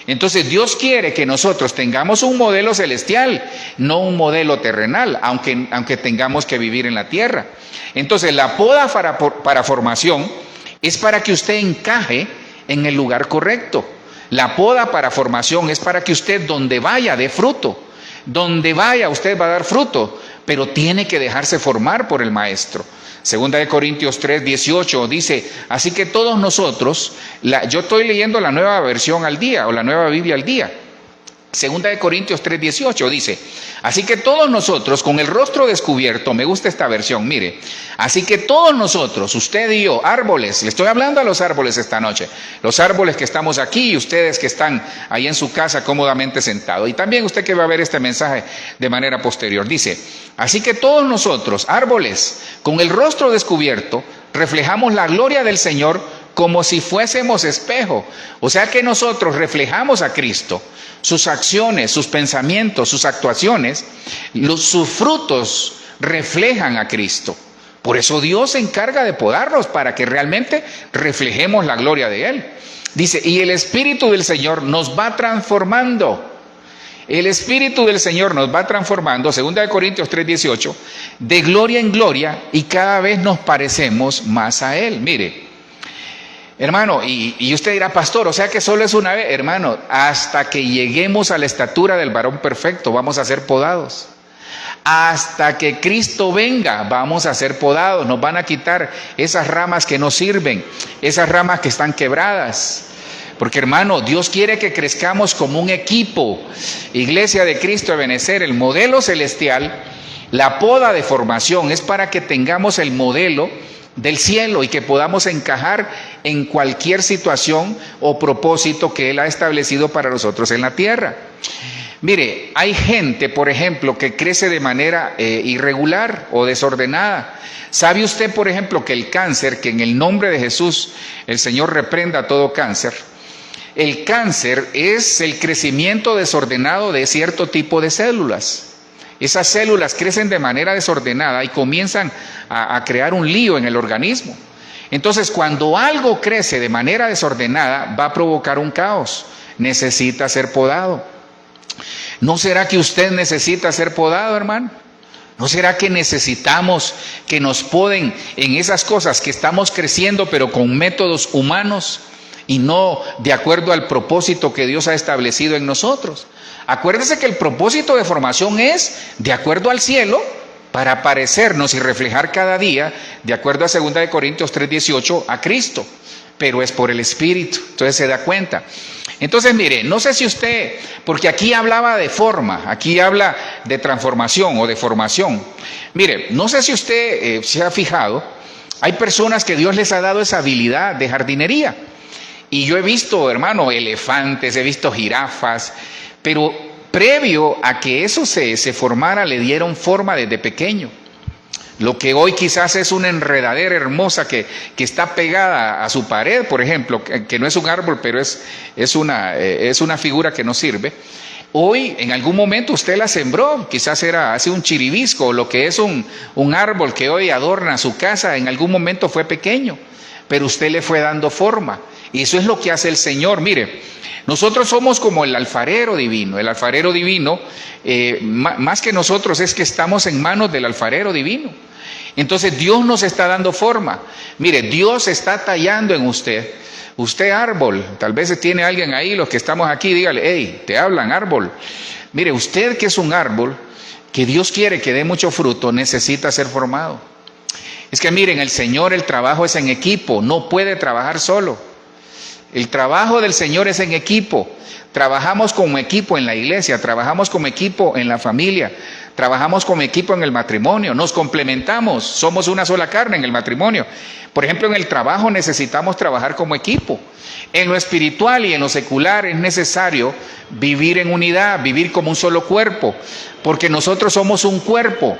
Entonces Dios quiere que nosotros tengamos un modelo celestial, no un modelo terrenal, aunque tengamos que vivir en la tierra. Entonces la poda para formación es para que usted encaje en el lugar correcto. La poda para formación es para que usted donde vaya dé fruto. Donde vaya usted va a dar fruto, pero tiene que dejarse formar por el maestro. Segunda de Corintios 3:18 dice, así que todos nosotros, yo estoy leyendo la nueva versión al día o la nueva Biblia al día. Segunda de Corintios 3:18 dice, así que todos nosotros con el rostro descubierto, me gusta esta versión, mire, así que todos nosotros, usted y yo, árboles, le estoy hablando a los árboles esta noche, los árboles que estamos aquí y ustedes que están ahí en su casa cómodamente sentados, y también usted que va a ver este mensaje de manera posterior, dice, así que todos nosotros, árboles, con el rostro descubierto, reflejamos la gloria del Señor como si fuésemos espejo. O sea que nosotros reflejamos a Cristo, sus acciones, sus pensamientos, sus actuaciones, sus frutos reflejan a Cristo. Por eso Dios se encarga de podarnos para que realmente reflejemos la gloria de Él. Dice, y el Espíritu del Señor nos va transformando. El Espíritu del Señor nos va transformando, 2 Corintios 3:18, de gloria en gloria, y cada vez nos parecemos más a Él. Mire, hermano, y usted dirá, pastor, o sea que solo es una vez. Hermano, hasta que lleguemos a la estatura del varón perfecto, vamos a ser podados. Hasta que Cristo venga, vamos a ser podados. Nos van a quitar esas ramas que no sirven, esas ramas que están quebradas. Porque, hermano, Dios quiere que crezcamos como un equipo. Iglesia de Cristo de Benecer, el modelo celestial, la poda de formación es para que tengamos el modelo del cielo y que podamos encajar en cualquier situación o propósito que Él ha establecido para nosotros en la tierra. Mire, hay gente, por ejemplo, que crece de manera irregular o desordenada. ¿Sabe usted, por ejemplo, que el cáncer, que en el nombre de Jesús el Señor reprenda todo cáncer? El cáncer es el crecimiento desordenado de cierto tipo de células. Esas células crecen de manera desordenada y comienzan a crear un lío en el organismo. Entonces, cuando algo crece de manera desordenada, va a provocar un caos. Necesita ser podado. ¿No será que usted necesita ser podado, hermano? ¿No será que necesitamos que nos poden en esas cosas que estamos creciendo, pero con métodos humanos y no de acuerdo al propósito que Dios ha establecido en nosotros? Acuérdese que el propósito de formación es de acuerdo al cielo, para parecernos y reflejar cada día, de acuerdo a 2 Corintios 3:18, a Cristo, pero es por el Espíritu. Entonces se da cuenta. Entonces, mire, no sé si usted, porque aquí hablaba de forma, aquí habla de transformación o de formación. Mire, no sé si usted se ha fijado, hay personas que Dios les ha dado esa habilidad de jardinería. Y yo he visto, hermano, elefantes, he visto jirafas, pero previo a que eso se formara, le dieron forma desde pequeño. Lo que hoy quizás es una enredadera hermosa que está pegada a su pared, por ejemplo, que no es un árbol, pero es una figura que no sirve. Hoy, en algún momento, usted la sembró, quizás era hace un chiribisco, lo que es un árbol que hoy adorna su casa, en algún momento fue pequeño, pero usted le fue dando forma. Y eso es lo que hace el Señor. Mire, nosotros somos como el alfarero divino. El alfarero divino, más que nosotros, es que estamos en manos del alfarero divino. Entonces Dios nos está dando forma. Mire, Dios está tallando en usted. Usted árbol, tal vez tiene alguien ahí, los que estamos aquí, dígale, hey, te hablan árbol. Mire, usted que es un árbol, que Dios quiere que dé mucho fruto, necesita ser formado. Es que miren, el Señor, el trabajo es en equipo, no puede trabajar solo. El trabajo del Señor es en equipo. Trabajamos como equipo en la iglesia, trabajamos como equipo en la familia, trabajamos como equipo en el matrimonio, nos complementamos, somos una sola carne en el matrimonio. Por ejemplo, en el trabajo necesitamos trabajar como equipo. En lo espiritual y en lo secular es necesario vivir en unidad, vivir como un solo cuerpo, porque nosotros somos un cuerpo.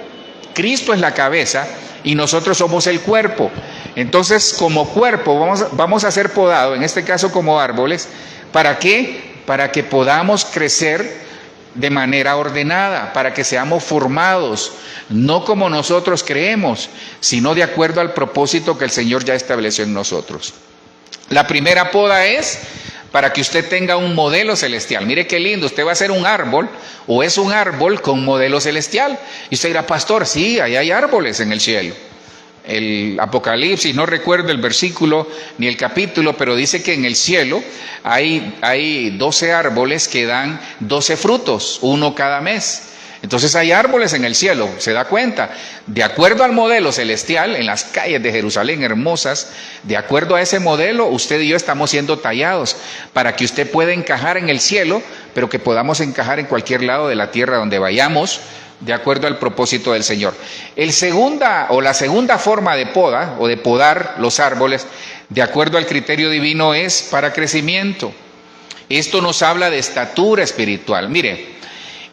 Cristo es la cabeza y nosotros somos el cuerpo. Entonces, como cuerpo vamos a ser podados, en este caso como árboles. ¿Para qué? Para que podamos crecer de manera ordenada, para que seamos formados, no como nosotros creemos, sino de acuerdo al propósito que el Señor ya estableció en nosotros. La primera poda es para que usted tenga un modelo celestial. Mire qué lindo, usted va a ser un árbol o es un árbol con modelo celestial. Y usted dirá, pastor, sí, ahí hay árboles en el cielo. El Apocalipsis, no recuerdo el versículo ni el capítulo, pero dice que en el cielo hay 12 árboles que dan 12 frutos, uno cada mes. Entonces hay árboles en el cielo, se da cuenta, de acuerdo al modelo celestial, en las calles de Jerusalén hermosas, de acuerdo a ese modelo, usted y yo estamos siendo tallados para que usted pueda encajar en el cielo, pero que podamos encajar en cualquier lado de la tierra donde vayamos, de acuerdo al propósito del Señor. La segunda forma de poda o de podar los árboles, de acuerdo al criterio divino, es para crecimiento. Esto nos habla de estatura espiritual. Mire,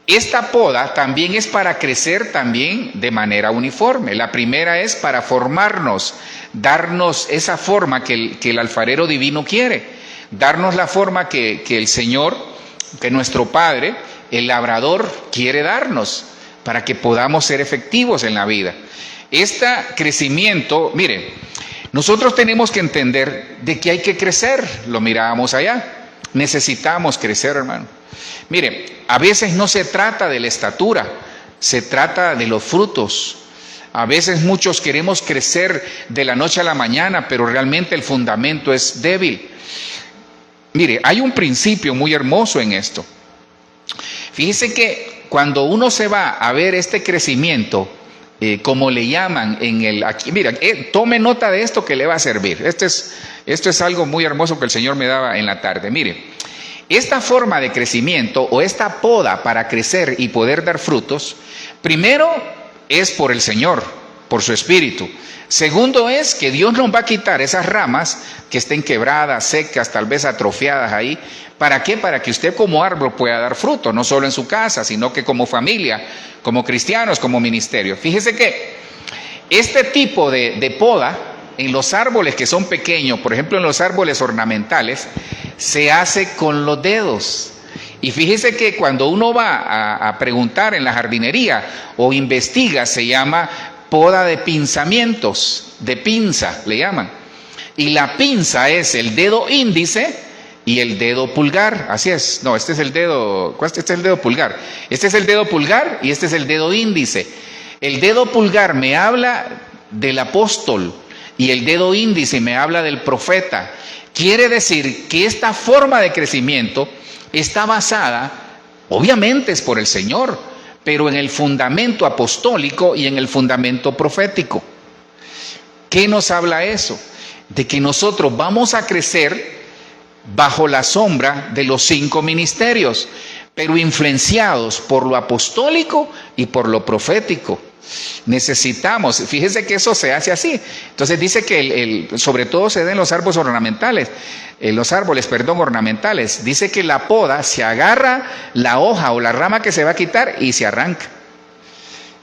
esta poda también es para crecer también de manera uniforme. La primera es para formarnos, darnos esa forma que el alfarero divino quiere, darnos la forma que el Señor, que nuestro Padre, el labrador, quiere darnos, para que podamos ser efectivos en la vida. Este crecimiento, mire, nosotros tenemos que entender de que hay que crecer. Lo mirábamos allá. Necesitamos crecer, hermano. Mire, a veces no se trata de la estatura, se trata de los frutos. A veces muchos queremos crecer de la noche a la mañana, pero realmente el fundamento es débil. Mire, hay un principio muy hermoso en esto. Fíjese que cuando uno se va a ver este crecimiento, como le llaman aquí, mira, tome nota de esto que le va a servir. Esto es algo muy hermoso que el Señor me daba en la tarde. Mire, esta forma de crecimiento o esta poda para crecer y poder dar frutos, primero es por el Señor, por su Espíritu. Segundo es que Dios nos va a quitar esas ramas que estén quebradas, secas, tal vez atrofiadas ahí. ¿Para qué? Para que usted como árbol pueda dar fruto, no solo en su casa, sino que como familia, como cristianos, como ministerio. Fíjese que este tipo de poda en los árboles que son pequeños, por ejemplo en los árboles ornamentales, se hace con los dedos. Y fíjese que cuando uno va a preguntar en la jardinería o investiga, se llama poda de pinzamientos, de pinza le llaman. Y la pinza es el dedo índice y el dedo pulgar, así es. No, este es el dedo pulgar. Este es el dedo pulgar y este es el dedo índice. El dedo pulgar me habla del apóstol y el dedo índice me habla del profeta. Quiere decir que esta forma de crecimiento está basada, obviamente es por el Señor, pero en el fundamento apostólico y en el fundamento profético. ¿Qué nos habla eso? De que nosotros vamos a crecer bajo la sombra de los 5 ministerios, pero influenciados por lo apostólico y por lo profético. Necesitamos, fíjese que eso se hace así. Entonces dice que sobre todo se da en los árboles ornamentales, ornamentales. Dice que la poda se agarra la hoja o la rama que se va a quitar y se arranca.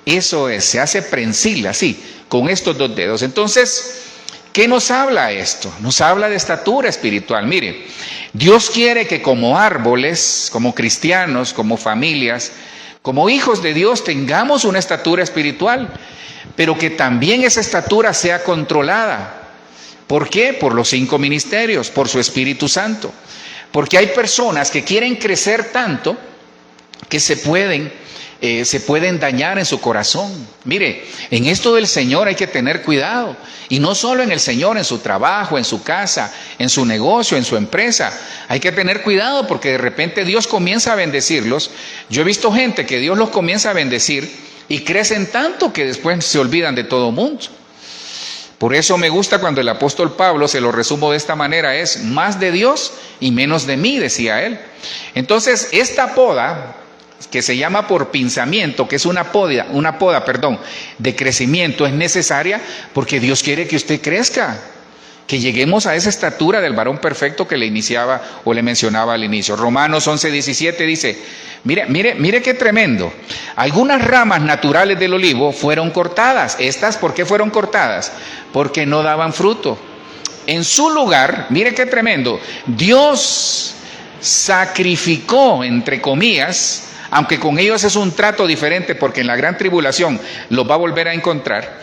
Eso es, se hace prensil así, con estos 2 dedos. Entonces, ¿qué nos habla esto? Nos habla de estatura espiritual. Mire, Dios quiere que como árboles, como cristianos, como familias, como hijos de Dios tengamos una estatura espiritual, pero que también esa estatura sea controlada. ¿Por qué? Por los 5 ministerios, por su Espíritu Santo. Porque hay personas que quieren crecer tanto que se pueden dañar en su corazón. Mire, en esto del Señor hay que tener cuidado. Y no solo en el Señor, en su trabajo, en su casa, en su negocio, en su empresa. Hay que tener cuidado porque de repente Dios comienza a bendecirlos. Yo he visto gente que Dios los comienza a bendecir y crecen tanto que después se olvidan de todo mundo. Por eso me gusta cuando el apóstol Pablo, se lo resumo de esta manera, es más de Dios y menos de mí, decía él. Entonces, esta poda, que se llama por pinzamiento, que es una poda, de crecimiento, es necesaria porque Dios quiere que usted crezca, que lleguemos a esa estatura del varón perfecto que le iniciaba o le mencionaba al inicio. Romanos 11:17 dice, mire qué tremendo. Algunas ramas naturales del olivo fueron cortadas. ¿Estas por qué fueron cortadas? Porque no daban fruto. En su lugar, mire qué tremendo, Dios sacrificó, entre comillas, aunque con ellos es un trato diferente porque en la gran tribulación los va a volver a encontrar.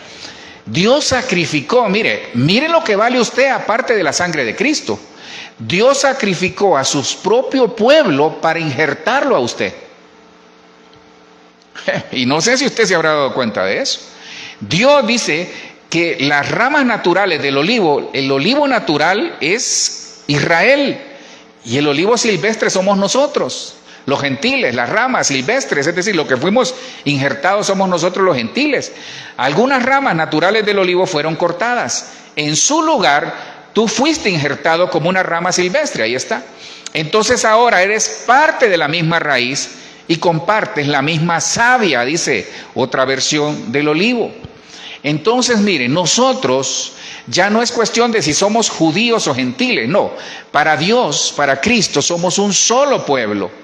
Dios sacrificó, mire lo que vale usted aparte de la sangre de Cristo. Dios sacrificó a su propio pueblo para injertarlo a usted. Y no sé si usted se habrá dado cuenta de eso. Dios dice que las ramas naturales del olivo, el olivo natural es Israel y el olivo silvestre somos nosotros. Los gentiles, las ramas silvestres, es decir, lo que fuimos injertados somos nosotros los gentiles. Algunas ramas naturales del olivo fueron cortadas. En su lugar, tú fuiste injertado como una rama silvestre, ahí está. Entonces ahora eres parte de la misma raíz y compartes la misma savia, dice otra versión del olivo. Entonces, miren, nosotros ya no es cuestión de si somos judíos o gentiles, no. Para Dios, para Cristo, somos un solo pueblo.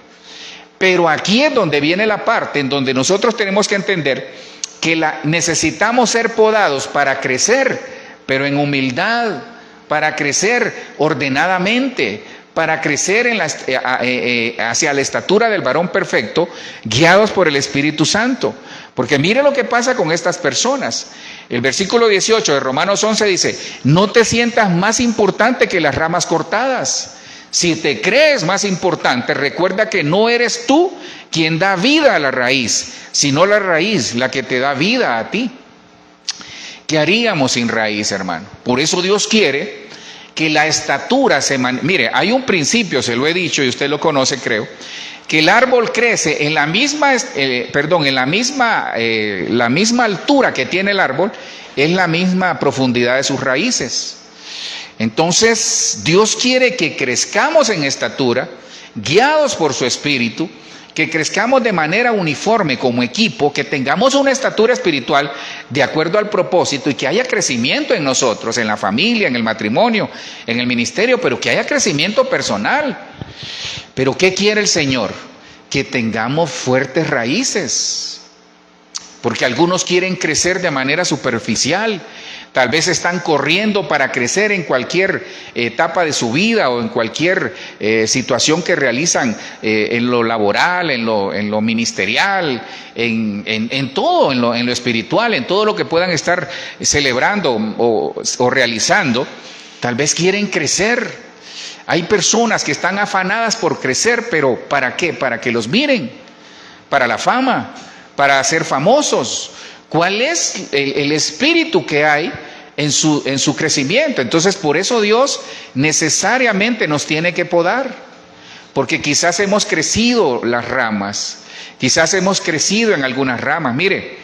Pero aquí es donde viene la parte en donde nosotros tenemos que entender que necesitamos ser podados para crecer, pero en humildad, para crecer ordenadamente, para crecer hacia la estatura del varón perfecto, guiados por el Espíritu Santo. Porque mire lo que pasa con estas personas. El versículo 18 de Romanos 11 dice: no te sientas más importante que las ramas cortadas. Si te crees más importante, recuerda que no eres tú quien da vida a la raíz, sino la raíz la que te da vida a ti. ¿Qué haríamos sin raíz, hermano? Por eso Dios quiere que la estatura mire, hay un principio, se lo he dicho y usted lo conoce, creo, que el árbol crece en la misma altura que tiene el árbol, es la misma profundidad de sus raíces. Entonces, Dios quiere que crezcamos en estatura, guiados por su Espíritu, que crezcamos de manera uniforme como equipo, que tengamos una estatura espiritual de acuerdo al propósito y que haya crecimiento en nosotros, en la familia, en el matrimonio, en el ministerio, pero que haya crecimiento personal. Pero ¿qué quiere el Señor? Que tengamos fuertes raíces, porque algunos quieren crecer de manera superficial. Tal vez están corriendo para crecer en cualquier etapa de su vida o en cualquier situación que realizan en lo laboral, en lo ministerial, en todo, en lo espiritual, en todo lo que puedan estar celebrando o realizando. Tal vez quieren crecer. Hay personas que están afanadas por crecer, pero ¿para qué? Para que los miren, para la fama, para ser famosos. ¿Cuál es el espíritu que hay en su crecimiento? Entonces, por eso Dios necesariamente nos tiene que podar, porque quizás hemos crecido las ramas, quizás hemos crecido en algunas ramas. Mire,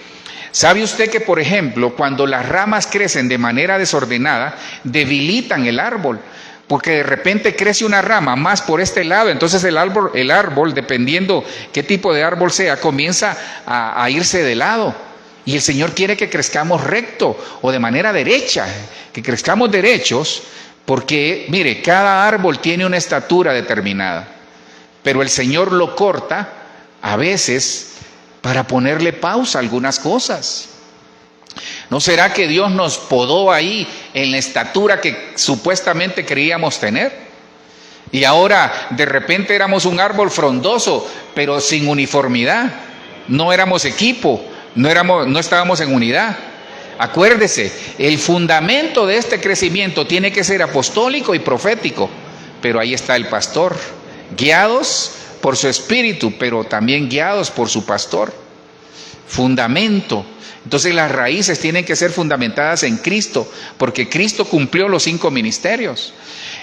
¿sabe usted que, por ejemplo, cuando las ramas crecen de manera desordenada, debilitan el árbol? Porque de repente crece una rama más por este lado, entonces el árbol, dependiendo qué tipo de árbol sea, comienza a irse de lado. Y el Señor quiere que crezcamos recto o de manera derecha, que crezcamos derechos, porque, mire, cada árbol tiene una estatura determinada, pero el Señor lo corta a veces para ponerle pausa a algunas cosas. ¿No será que Dios nos podó ahí en la estatura que supuestamente creíamos tener? Y ahora de repente éramos un árbol frondoso, pero sin uniformidad. No éramos equipo, no estábamos en unidad. Acuérdese, el fundamento de este crecimiento tiene que ser apostólico y profético. Pero ahí está el pastor, guiados por su espíritu, pero también guiados por su pastor. Fundamento. Entonces las raíces tienen que ser fundamentadas en Cristo, porque Cristo cumplió los 5 ministerios.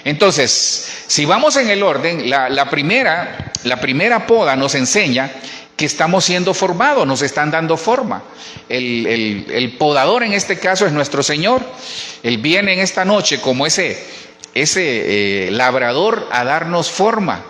Entonces, si vamos en el orden, la primera poda nos enseña que estamos siendo formados, nos están dando forma. El podador en este caso es nuestro Señor. Él viene en esta noche como ese labrador a darnos forma.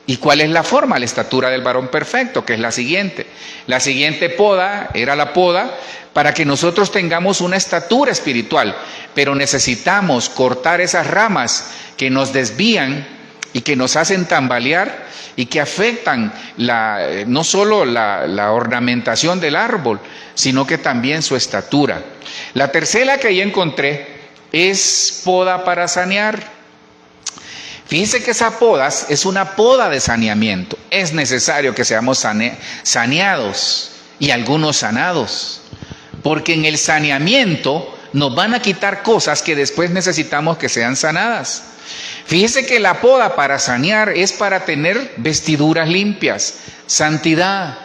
¿Y cuál es la forma? La estatura del varón perfecto, que es la siguiente. La siguiente poda era la poda para que nosotros tengamos una estatura espiritual, pero necesitamos cortar esas ramas que nos desvían y que nos hacen tambalear y que afectan no solo la ornamentación del árbol, sino que también su estatura. La tercera que ya encontré es poda para sanear. Fíjense que esa poda es una poda de saneamiento. Es necesario que seamos saneados y algunos sanados, porque en el saneamiento nos van a quitar cosas que después necesitamos que sean sanadas. Fíjese que la poda para sanear es para tener vestiduras limpias, santidad.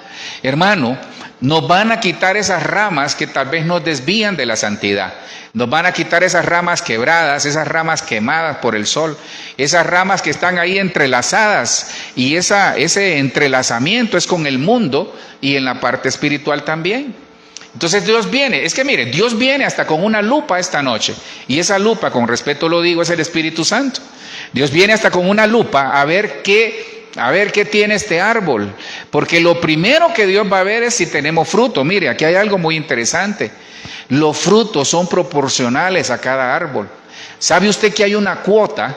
Hermano, nos van a quitar esas ramas que tal vez nos desvían de la santidad. Nos van a quitar esas ramas quebradas, esas ramas quemadas por el sol, esas ramas que están ahí entrelazadas, y ese entrelazamiento es con el mundo y en la parte espiritual también. Entonces Dios viene, es que mire, Dios viene hasta con una lupa esta noche, y esa lupa, con respeto lo digo, es el Espíritu Santo. Dios viene hasta con una lupa a ver qué tiene este árbol, porque lo primero que Dios va a ver es si tenemos fruto. Mire, aquí hay algo muy interesante. Los frutos son proporcionales a cada árbol. ¿Sabe usted que hay una cuota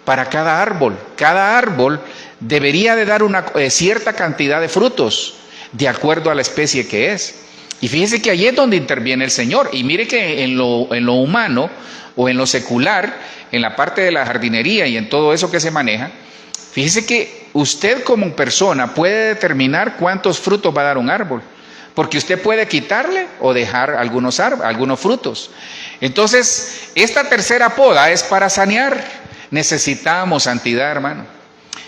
para cada árbol? Cada árbol debería de dar una cierta cantidad de frutos, de acuerdo a la especie que es. Y fíjese que allí es donde interviene el Señor. Y mire que en lo humano o en lo secular, en la parte de la jardinería y en todo eso que se maneja, fíjese que usted como persona puede determinar cuántos frutos va a dar un árbol. Porque usted puede quitarle o dejar algunos frutos. Entonces, esta tercera poda es para sanear. Necesitamos santidad, hermano.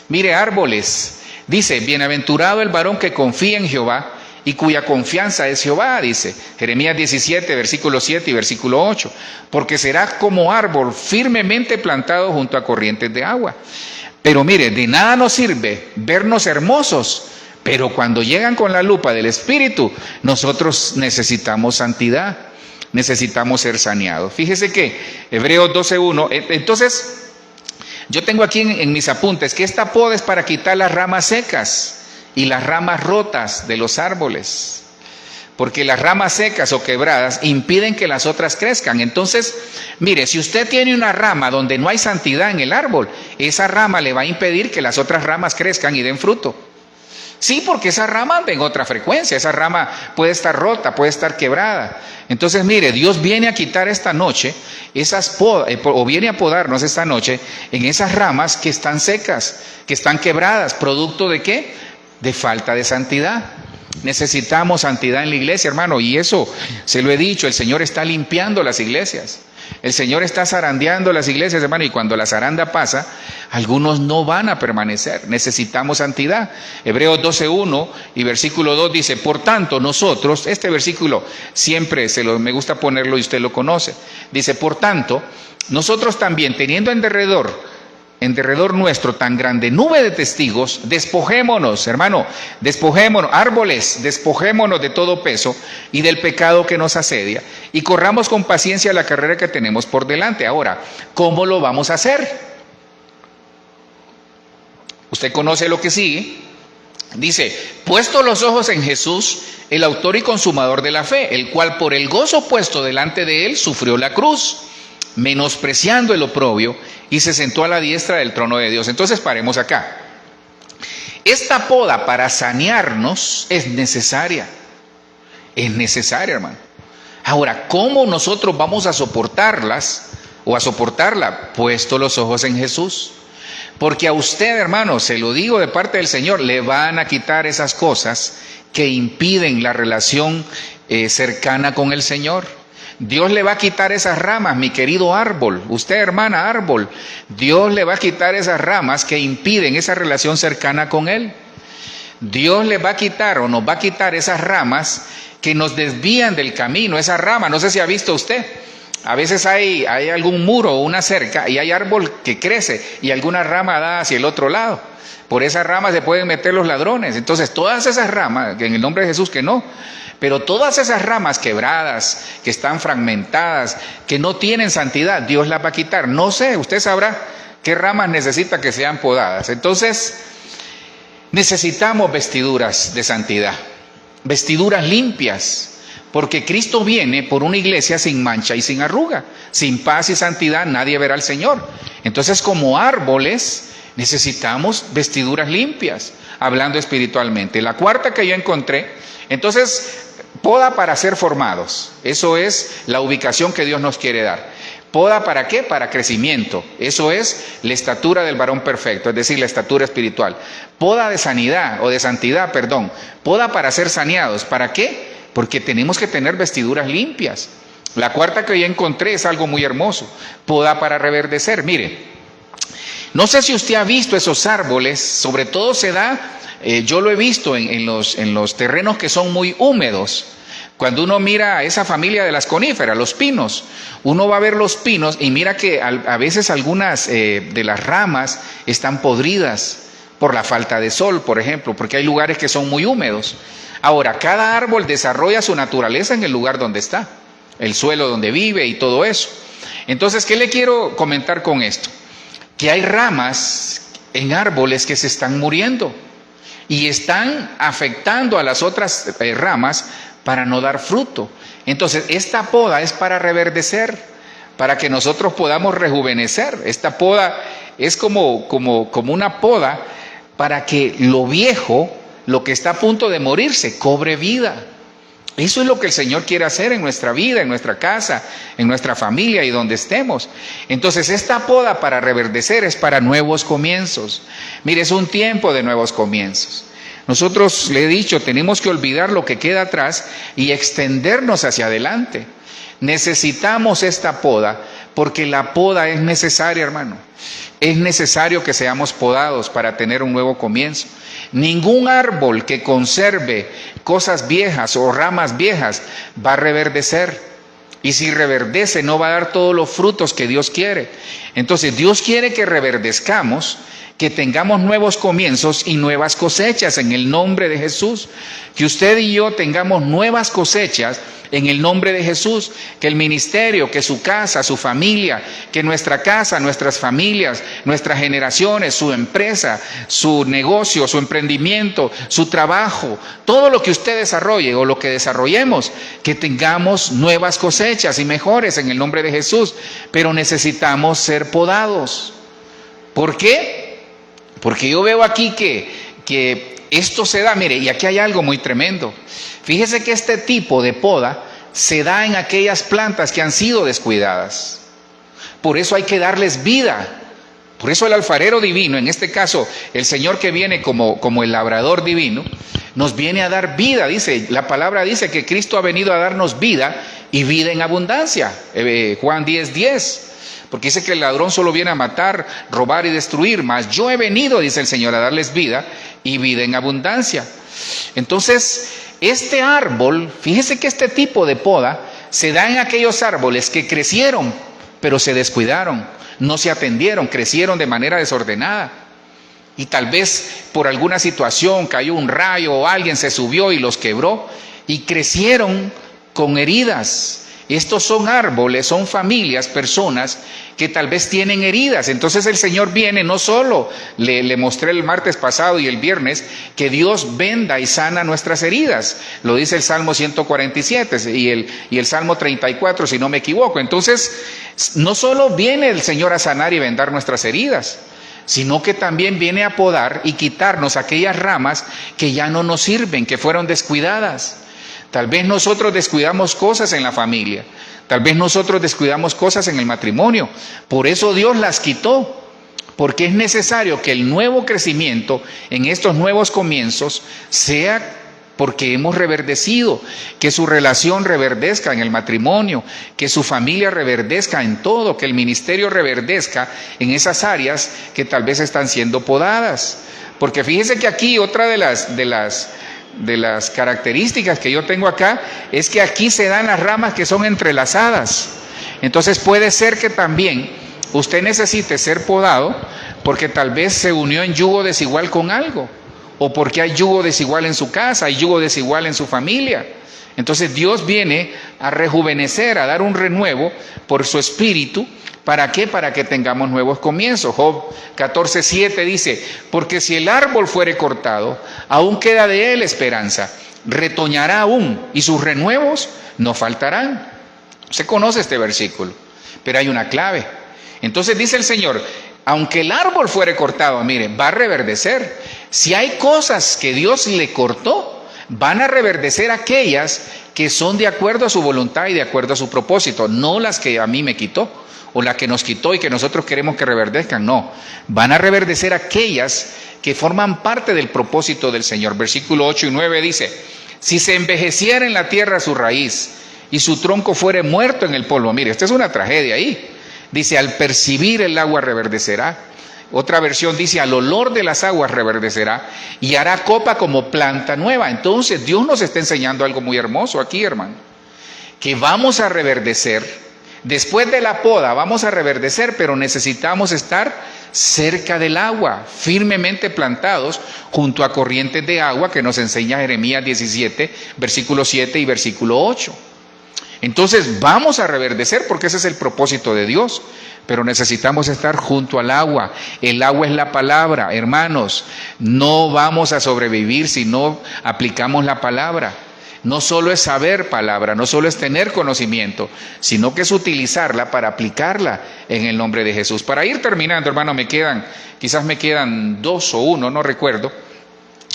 Mire, árboles. Dice, bienaventurado el varón que confía en Jehová y cuya confianza es Jehová, dice Jeremías 17, versículo 7 y versículo 8. Porque será como árbol firmemente plantado junto a corrientes de agua. Pero mire, de nada nos sirve vernos hermosos, pero cuando llegan con la lupa del Espíritu, nosotros necesitamos santidad, necesitamos ser saneados. Fíjese que Hebreos 12:1, entonces yo tengo aquí en mis apuntes que esta poda es para quitar las ramas secas y las ramas rotas de los árboles, porque las ramas secas o quebradas impiden que las otras crezcan. Entonces, mire, si usted tiene una rama donde no hay santidad en el árbol, esa rama le va a impedir que las otras ramas crezcan y den fruto. Sí, porque esa rama anda en otra frecuencia, esa rama puede estar rota, puede estar quebrada. Entonces, mire, Dios viene a quitar esta noche o viene a podarnos esta noche en esas ramas que están secas, que están quebradas, ¿producto de qué? De falta de santidad. Necesitamos santidad en la iglesia, hermano, y eso se lo he dicho, el Señor está limpiando las iglesias. El Señor está zarandeando las iglesias, hermano, y cuando la zaranda pasa, algunos no van a permanecer. Necesitamos santidad. Hebreos 12:1 y versículo 2 dice, por tanto nosotros, este versículo siempre me gusta ponerlo y usted lo conoce. Dice, por tanto, nosotros también, teniendo en derredor nuestro tan grande nube de testigos, despojémonos, hermano, despojémonos, árboles, despojémonos de todo peso y del pecado que nos asedia y corramos con paciencia la carrera que tenemos por delante. Ahora, ¿cómo lo vamos a hacer? Usted conoce lo que sigue. Dice, puesto los ojos en Jesús, el autor y consumador de la fe, el cual por el gozo puesto delante de él sufrió la cruz, menospreciando el oprobio, y se sentó a la diestra del trono de Dios. Entonces paremos acá. Esta poda para sanearnos es necesaria. Es necesaria, hermano. Ahora, ¿cómo nosotros vamos a soportarlas o a soportarla? Puesto los ojos en Jesús. Porque a usted, hermano, se lo digo de parte del Señor, le van a quitar esas cosas que impiden la relación cercana con el Señor. Dios le va a quitar esas ramas, mi querido árbol, usted hermana árbol, Dios le va a quitar esas ramas que impiden esa relación cercana con Él. Dios le va a quitar o nos va a quitar esas ramas que nos desvían del camino, esa rama, no sé si ha visto usted, a veces hay algún muro o una cerca y hay árbol que crece y alguna rama da hacia el otro lado. Por esas ramas se pueden meter los ladrones. Entonces todas esas ramas, que en el nombre de Jesús que no, pero todas esas ramas quebradas, que están fragmentadas, que no tienen santidad, Dios las va a quitar. No sé, usted sabrá qué ramas necesita que sean podadas. Entonces, necesitamos vestiduras de santidad, vestiduras limpias, porque Cristo viene por una iglesia sin mancha y sin arruga. Sin paz y santidad nadie verá al Señor. Entonces, como árboles, necesitamos vestiduras limpias, hablando espiritualmente. La cuarta que yo encontré, entonces, poda para ser formados. Eso es la ubicación que Dios nos quiere dar. ¿Poda para qué? Para crecimiento. Eso es la estatura del varón perfecto, es decir, la estatura espiritual. Poda de sanidad, o de santidad, perdón. Poda para ser saneados. ¿Para qué? Porque tenemos que tener vestiduras limpias. La cuarta que yo encontré es algo muy hermoso. Poda para reverdecer. Mire, no sé si usted ha visto esos árboles, sobre todo se da, yo lo he visto en los terrenos que son muy húmedos. Cuando uno mira a esa familia de las coníferas, los pinos, uno va a ver los pinos y mira que a veces algunas de las ramas están podridas por la falta de sol, por ejemplo, porque hay lugares que son muy húmedos. Ahora, cada árbol desarrolla su naturaleza en el lugar donde está, el suelo donde vive y todo eso. Entonces, ¿qué le quiero comentar con esto? Que hay ramas en árboles que se están muriendo y están afectando a las otras ramas para no dar fruto. Entonces, esta poda es para reverdecer, para que nosotros podamos rejuvenecer. Esta poda es como una poda para que lo viejo, lo que está a punto de morirse, cobre vida. Eso es lo que el Señor quiere hacer en nuestra vida, en nuestra casa, en nuestra familia y donde estemos. Entonces esta poda para reverdecer es para nuevos comienzos. Mire, es un tiempo de nuevos comienzos. Nosotros, le he dicho, tenemos que olvidar lo que queda atrás y extendernos hacia adelante. Necesitamos esta poda porque la poda es necesaria, hermano. Es necesario que seamos podados para tener un nuevo comienzo. Ningún árbol que conserve cosas viejas o ramas viejas va a reverdecer. Y si reverdece no va a dar todos los frutos que Dios quiere. Entonces Dios quiere que reverdezcamos, que tengamos nuevos comienzos y nuevas cosechas en el nombre de Jesús. Que usted y yo tengamos nuevas cosechas en el nombre de Jesús. Que el ministerio, que su casa, su familia, que nuestra casa, nuestras familias, nuestras generaciones, su empresa, su negocio, su emprendimiento, su trabajo, todo lo que usted desarrolle o lo que desarrollemos, que tengamos nuevas cosechas y mejores en el nombre de Jesús. Pero necesitamos ser podados. ¿Por qué? Porque yo veo aquí que esto se da, mire, y aquí hay algo muy tremendo. Fíjese que este tipo de poda se da en aquellas plantas que han sido descuidadas. Por eso hay que darles vida. Por eso el alfarero divino, en este caso el Señor que viene como el labrador divino, nos viene a dar vida. Dice, la palabra dice que Cristo ha venido a darnos vida y vida en abundancia. Juan 10:10. Porque dice que el ladrón solo viene a matar, robar y destruir, mas yo he venido, dice el Señor, a darles vida y vida en abundancia. Entonces, este árbol, fíjese que este tipo de poda se da en aquellos árboles que crecieron, pero se descuidaron, no se atendieron, crecieron de manera desordenada. Y tal vez por alguna situación cayó un rayo o alguien se subió y los quebró y crecieron con heridas. Estos son árboles, son familias, personas que tal vez tienen heridas. Entonces el Señor viene, no solo le mostré el martes pasado y el viernes, que Dios venda y sana nuestras heridas. Lo dice el Salmo 147 y el Salmo 34, si no me equivoco. Entonces, no solo viene el Señor a sanar y vendar nuestras heridas, sino que también viene a podar y quitarnos aquellas ramas que ya no nos sirven, que fueron descuidadas. Tal vez nosotros descuidamos cosas en la familia, tal vez nosotros descuidamos cosas en el matrimonio, por eso Dios las quitó, porque es necesario que el nuevo crecimiento en estos nuevos comienzos sea porque hemos reverdecido, que su relación reverdezca en el matrimonio, que su familia reverdezca en todo, que el ministerio reverdezca en esas áreas que tal vez están siendo podadas. Porque fíjese que aquí otra de las características que yo tengo acá es que aquí se dan las ramas que son entrelazadas. Entonces puede ser que también usted necesite ser podado porque tal vez se unió en yugo desigual con algo, o porque hay yugo desigual en su casa, hay yugo desigual en su familia. Entonces Dios viene a rejuvenecer, a dar un renuevo por su espíritu. ¿Para qué? Para que tengamos nuevos comienzos. Job 14:7 dice, porque si el árbol fuere cortado, aún queda de él esperanza, retoñará aún y sus renuevos no faltarán. Se conoce este versículo, pero hay una clave. Entonces dice el Señor, aunque el árbol fuere cortado, mire, va a reverdecer. Si hay cosas que Dios le cortó, van a reverdecer aquellas que son de acuerdo a su voluntad y de acuerdo a su propósito, no las que a mí me quitó, o la que nos quitó y que nosotros queremos que reverdezcan, no. Van a reverdecer aquellas que forman parte del propósito del Señor. Versículo 8 y 9 dice, si se envejeciera en la tierra su raíz y su tronco fuere muerto en el polvo. Mire, esta es una tragedia ahí. Dice, al percibir el agua reverdecerá. Otra versión dice, al olor de las aguas reverdecerá y hará copa como planta nueva. Entonces Dios nos está enseñando algo muy hermoso aquí, hermano, que vamos a reverdecer. Después de la poda vamos a reverdecer, pero necesitamos estar cerca del agua, firmemente plantados junto a corrientes de agua, que nos enseña Jeremías 17, versículo 7 y versículo 8. Entonces vamos a reverdecer porque ese es el propósito de Dios, pero necesitamos estar junto al agua. El agua es la palabra, hermanos. No vamos a sobrevivir si no aplicamos la palabra. No solo es saber palabra, no solo es tener conocimiento, sino que es utilizarla para aplicarla en el nombre de Jesús. Para ir terminando, hermano, quizás me quedan 2 o 1, no recuerdo.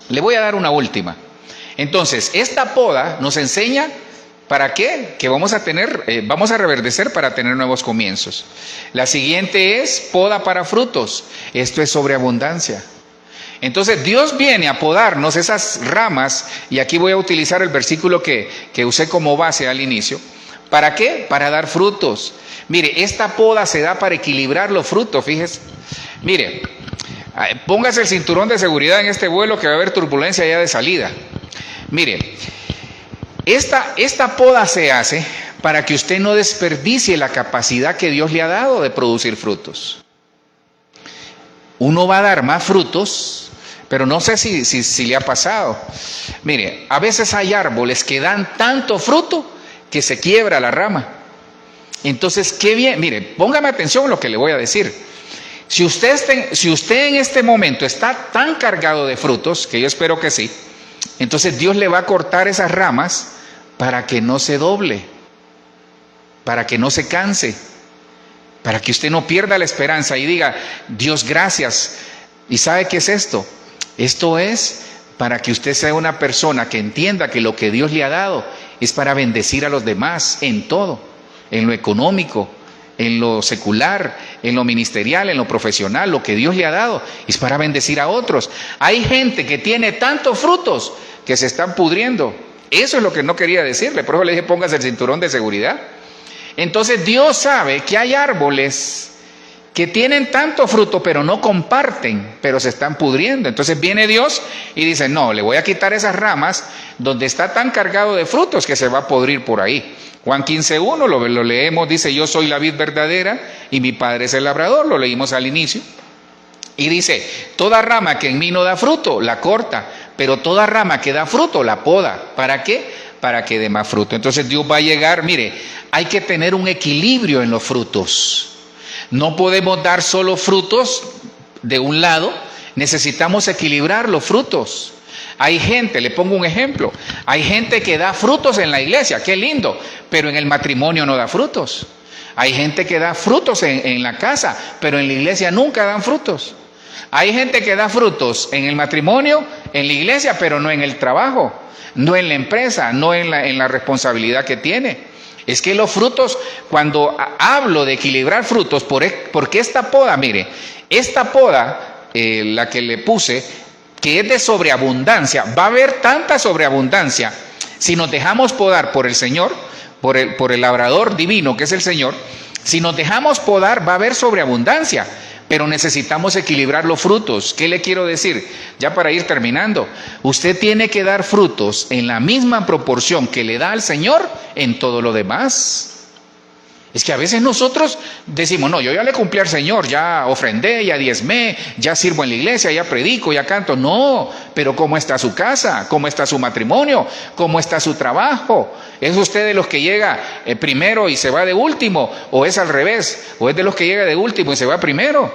Le voy a dar una última. Entonces, esta poda nos enseña ¿para qué? Que vamos a reverdecer para tener nuevos comienzos. La siguiente es poda para frutos. Esto es sobreabundancia. Entonces Dios viene a podarnos esas ramas, y aquí voy a utilizar el versículo que usé como base al inicio. ¿Para qué? Para dar frutos. Mire, esta poda se da para equilibrar los frutos, fíjese. Mire, póngase el cinturón de seguridad en este vuelo, que va a haber turbulencia ya de salida. Mire, esta poda se hace para que usted no desperdicie la capacidad que Dios le ha dado de producir frutos. Uno va a dar más frutos, pero no sé si le ha pasado. Mire, a veces hay árboles que dan tanto fruto que se quiebra la rama. Entonces, qué bien, mire, póngame atención a lo que le voy a decir. Si usted en este momento está tan cargado de frutos, que yo espero que sí, entonces Dios le va a cortar esas ramas para que no se doble, para que no se canse, para que usted no pierda la esperanza y diga, Dios, gracias. ¿Y sabe qué es esto? Esto es para que usted sea una persona que entienda que lo que Dios le ha dado es para bendecir a los demás en todo, en lo económico, en lo secular, en lo ministerial, en lo profesional. Lo que Dios le ha dado es para bendecir a otros. Hay gente que tiene tantos frutos que se están pudriendo. Eso es lo que no quería decirle, por eso le dije, póngase el cinturón de seguridad. Entonces Dios sabe que hay árboles que tienen tanto fruto, pero no comparten, pero se están pudriendo. Entonces viene Dios y dice, no, le voy a quitar esas ramas donde está tan cargado de frutos que se va a podrir por ahí. Juan 15:1, lo leemos, dice, yo soy la vid verdadera y mi Padre es el labrador, lo leímos al inicio. Y dice, toda rama que en mí no da fruto, la corta, pero toda rama que da fruto, la poda. ¿Para qué? Para que dé más fruto. Entonces Dios va a llegar, mire, hay que tener un equilibrio en los frutos. No podemos dar solo frutos de un lado, necesitamos equilibrar los frutos. Hay gente, le pongo un ejemplo, hay gente que da frutos en la iglesia, qué lindo, pero en el matrimonio no da frutos. Hay gente que da frutos en la casa, pero en la iglesia nunca dan frutos. Hay gente que da frutos en el matrimonio, en la iglesia, pero no en el trabajo, no en la empresa, no en la responsabilidad que tiene. Es que los frutos, cuando hablo de equilibrar frutos, porque esta poda, mire, esta poda, la que le puse, que es de sobreabundancia, va a haber tanta sobreabundancia, si nos dejamos podar por el Señor, por el labrador divino que es el Señor, si nos dejamos podar va a haber sobreabundancia, pero necesitamos equilibrar los frutos. ¿Qué le quiero decir? Ya para ir terminando, usted tiene que dar frutos en la misma proporción que le da al Señor en todo lo demás. Es que a veces nosotros decimos, no, yo ya le cumplí al Señor, ya ofrendé, ya diezmé, ya sirvo en la iglesia, ya predico, ya canto. No, pero ¿cómo está su casa? ¿Cómo está su matrimonio? ¿Cómo está su trabajo? ¿Es usted de los que llega primero y se va de último? ¿O es al revés? ¿O es de los que llega de último y se va primero?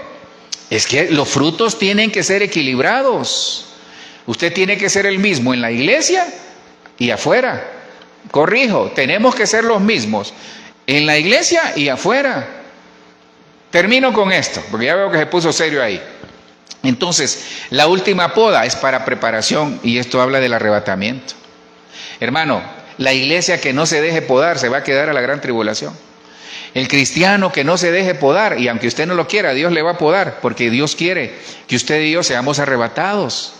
Es que los frutos tienen que ser equilibrados. Usted tiene que ser el mismo en la iglesia y afuera. Corrijo, tenemos que ser los mismos en la iglesia y afuera. Termino con esto, porque ya veo que se puso serio ahí. Entonces, la última poda es para preparación, y esto habla del arrebatamiento. Hermano, la iglesia que no se deje podar se va a quedar a la gran tribulación. El cristiano que no se deje podar, y aunque usted no lo quiera, Dios le va a podar, porque Dios quiere que usted y yo seamos arrebatados.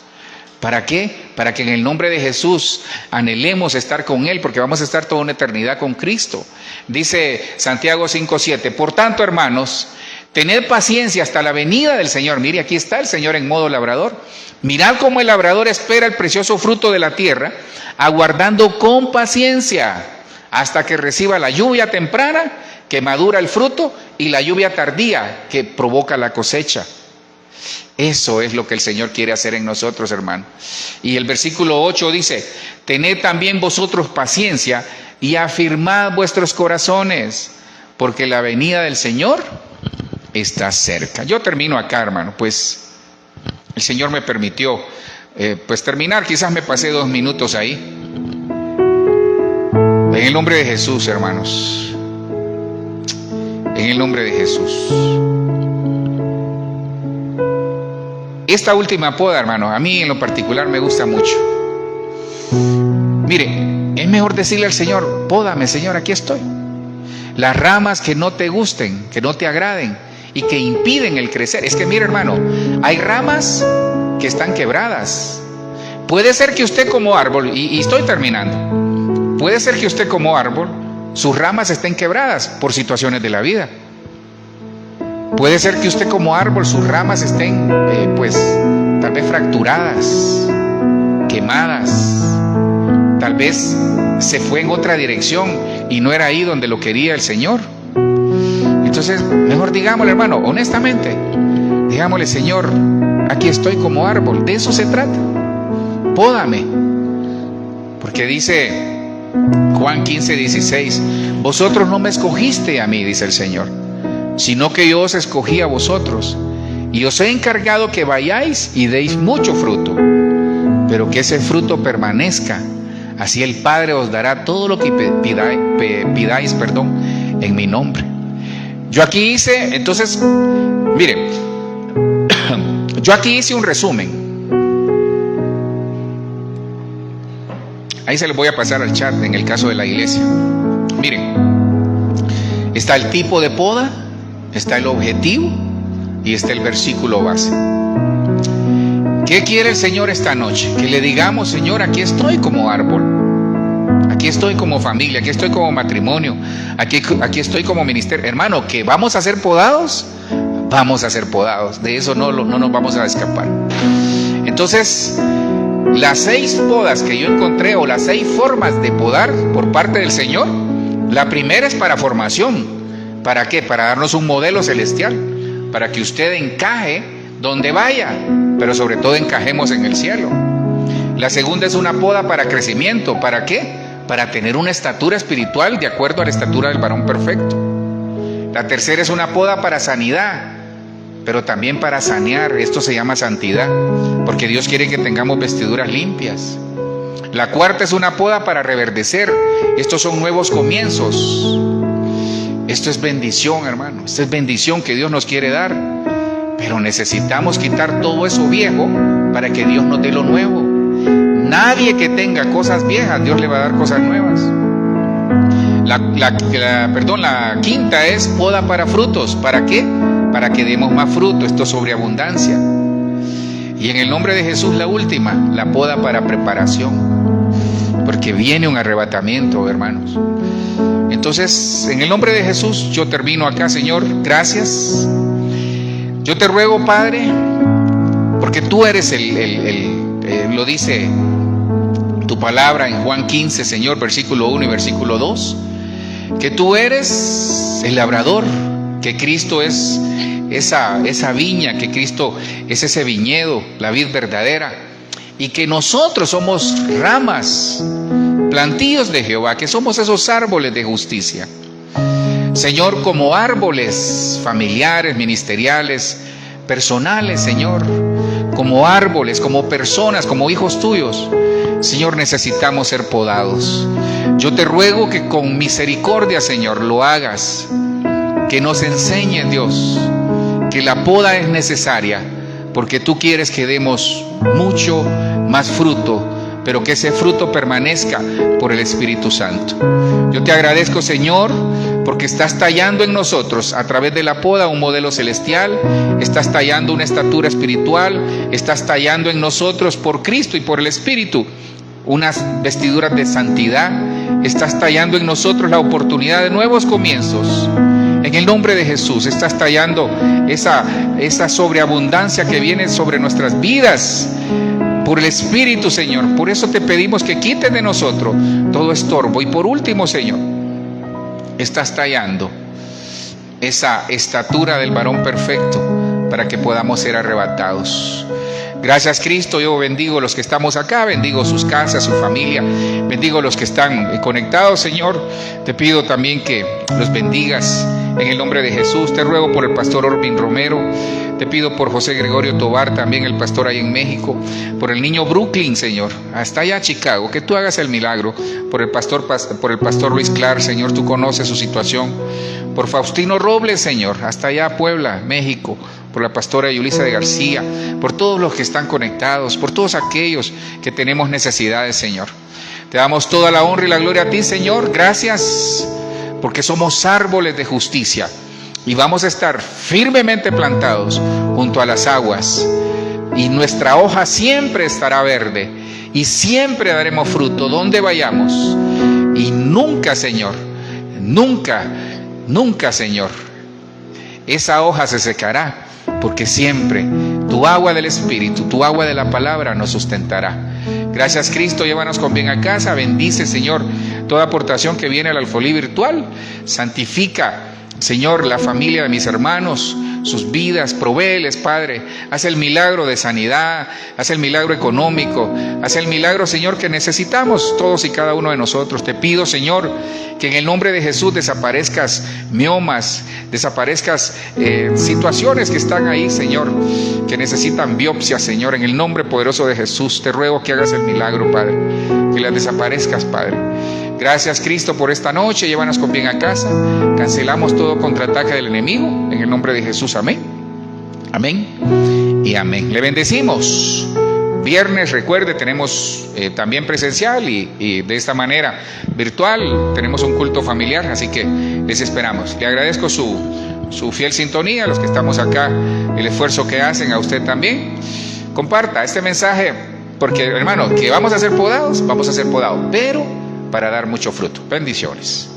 ¿Para qué? Para que en el nombre de Jesús anhelemos estar con Él, porque vamos a estar toda una eternidad con Cristo. Dice Santiago 5:7, por tanto, hermanos, tened paciencia hasta la venida del Señor. Mire, aquí está el Señor en modo labrador. Mirad cómo el labrador espera el precioso fruto de la tierra, aguardando con paciencia hasta que reciba la lluvia temprana, que madura el fruto, y la lluvia tardía, que provoca la cosecha. Eso es lo que el Señor quiere hacer en nosotros, hermano. Y el versículo 8 dice, tened también vosotros paciencia y afirmad vuestros corazones, porque la venida del Señor está cerca. Yo termino acá, hermano, pues el Señor me permitió pues terminar, quizás me pasé 2 minutos ahí. En el nombre de Jesús, hermanos, en el nombre de Jesús. Esta última poda, hermano, a mí en lo particular me gusta mucho. Mire, es mejor decirle al Señor: pódame, Señor, aquí estoy. Las ramas que no te gusten, que no te agraden y que impiden el crecer. Es que mire, hermano, hay ramas que están quebradas. Puede ser que usted como árbol, y estoy terminando, puede ser que usted como árbol, sus ramas estén quebradas por situaciones de la vida. Puede ser que usted como árbol, sus ramas estén tal vez fracturadas, quemadas. Tal vez se fue en otra dirección y no era ahí donde lo quería el Señor. Entonces, mejor digámosle, hermano, honestamente, digámosle: Señor, aquí estoy como árbol. De eso se trata. Pódame. Porque dice Juan 15:16: vosotros no me escogiste a mí, dice el Señor, sino que yo os escogí a vosotros, y os he encargado que vayáis y deis mucho fruto, pero que ese fruto permanezca. Así el Padre os dará todo lo que pidáis en mi nombre. Yo aquí hice, entonces, miren, yo aquí hice un resumen. Ahí se los voy a pasar al chat en el caso de la iglesia. Miren, está el tipo de poda, está el objetivo y está el versículo base. ¿Qué quiere el Señor esta noche? Que le digamos: Señor, aquí estoy como árbol, aquí estoy como familia, aquí estoy como matrimonio, aquí estoy como ministerio. Hermano, ¿que vamos a ser podados? Vamos a ser podados, de eso no nos vamos a escapar. Entonces, las 6 podas que yo encontré, o las 6 formas de podar por parte del Señor, la primera es para formación. ¿Para qué? Para darnos un modelo celestial, para que usted encaje donde vaya, pero sobre todo encajemos en el cielo. La segunda es una poda para crecimiento. ¿Para qué? Para tener una estatura espiritual de acuerdo a la estatura del varón perfecto. La tercera es una poda para sanidad, pero también para sanear. Esto se llama santidad, porque Dios quiere que tengamos vestiduras limpias. La cuarta es una poda para reverdecer. Estos son nuevos comienzos. Esto es bendición, hermano. Esto es bendición que Dios nos quiere dar. Pero necesitamos quitar todo eso viejo para que Dios nos dé lo nuevo. Nadie que tenga cosas viejas, Dios le va a dar cosas nuevas. La quinta es poda para frutos. ¿Para qué? Para que demos más fruto. Esto es sobreabundancia. Y en el nombre de Jesús, la última, la poda para preparación. Porque viene un arrebatamiento, hermanos. Entonces, en el nombre de Jesús, yo termino acá, Señor. Gracias. Yo te ruego, Padre, porque tú eres lo dice tu palabra en Juan 15, Señor, versículo 1 y versículo 2, que tú eres el labrador, que Cristo es esa viña, que Cristo es ese viñedo, la vid verdadera, y que nosotros somos ramas, plantíos de Jehová, que somos esos árboles de justicia. Señor, como árboles familiares, ministeriales, personales, Señor, como árboles, como personas, como hijos tuyos, Señor, necesitamos ser podados. Yo te ruego que con misericordia, Señor, lo hagas, que nos enseñe, Dios, que la poda es necesaria, porque tú quieres que demos mucho más fruto, pero que ese fruto permanezca por el Espíritu Santo. Yo te agradezco, Señor, porque estás tallando en nosotros, a través de la poda, un modelo celestial. Estás tallando una estatura espiritual. Estás tallando en nosotros, por Cristo y por el Espíritu, unas vestiduras de santidad. Estás tallando en nosotros la oportunidad de nuevos comienzos. En el nombre de Jesús, estás tallando esa sobreabundancia que viene sobre nuestras vidas por el Espíritu, Señor. Por eso te pedimos que quites de nosotros todo estorbo. Y por último, Señor, estás tallando esa estatura del varón perfecto para que podamos ser arrebatados. Gracias, Cristo. Yo bendigo a los que estamos acá, bendigo sus casas, su familia, bendigo a los que están conectados, Señor. Te pido también que los bendigas En el nombre de Jesús, te ruego por el pastor Orvin Romero, te pido por José Gregorio Tobar, también el pastor ahí en México, por el niño Brooklyn, Señor, hasta allá a Chicago, que tú hagas el milagro, por el pastor Luis Clark, Señor, tú conoces su situación, por Faustino Robles, Señor, hasta allá a Puebla, México, por la pastora Yulisa de García, por todos los que están conectados, por todos aquellos que tenemos necesidades, Señor. Te damos toda la honra y la gloria a ti, Señor. Gracias, porque somos árboles de justicia y vamos a estar firmemente plantados junto a las aguas, y nuestra hoja siempre estará verde y siempre daremos fruto donde vayamos. Y nunca, Señor, nunca, Señor, esa hoja se secará, porque siempre tu agua del Espíritu, tu agua de la palabra nos sustentará. Gracias, Cristo, llévanos con bien a casa. Bendice, Señor, toda aportación que viene al alfolí virtual. Santifica, Señor, la familia de mis hermanos, sus vidas, provéeles, Padre. Haz el milagro de sanidad, haz el milagro económico, haz el milagro, Señor, que necesitamos todos y cada uno de nosotros. Te pido, Señor, que en el nombre de Jesús desaparezcas miomas, desaparezcas situaciones que están ahí, Señor, que necesitan biopsia, Señor. En el nombre poderoso de Jesús te ruego que hagas el milagro, Padre, que las desaparezcas, Padre. Gracias, Cristo, por esta noche. Llévanos con bien a casa. Cancelamos todo contraataque del enemigo en el nombre de Jesús. Amén. Amén y amén. Le bendecimos. Viernes, recuerde, tenemos también presencial y de esta manera virtual tenemos un culto familiar, así que les esperamos. Le agradezco su fiel sintonía, a los que estamos acá, el esfuerzo que hacen, a usted también. Comparta este mensaje, porque, hermano, que vamos a ser podados, pero para dar mucho fruto. Bendiciones.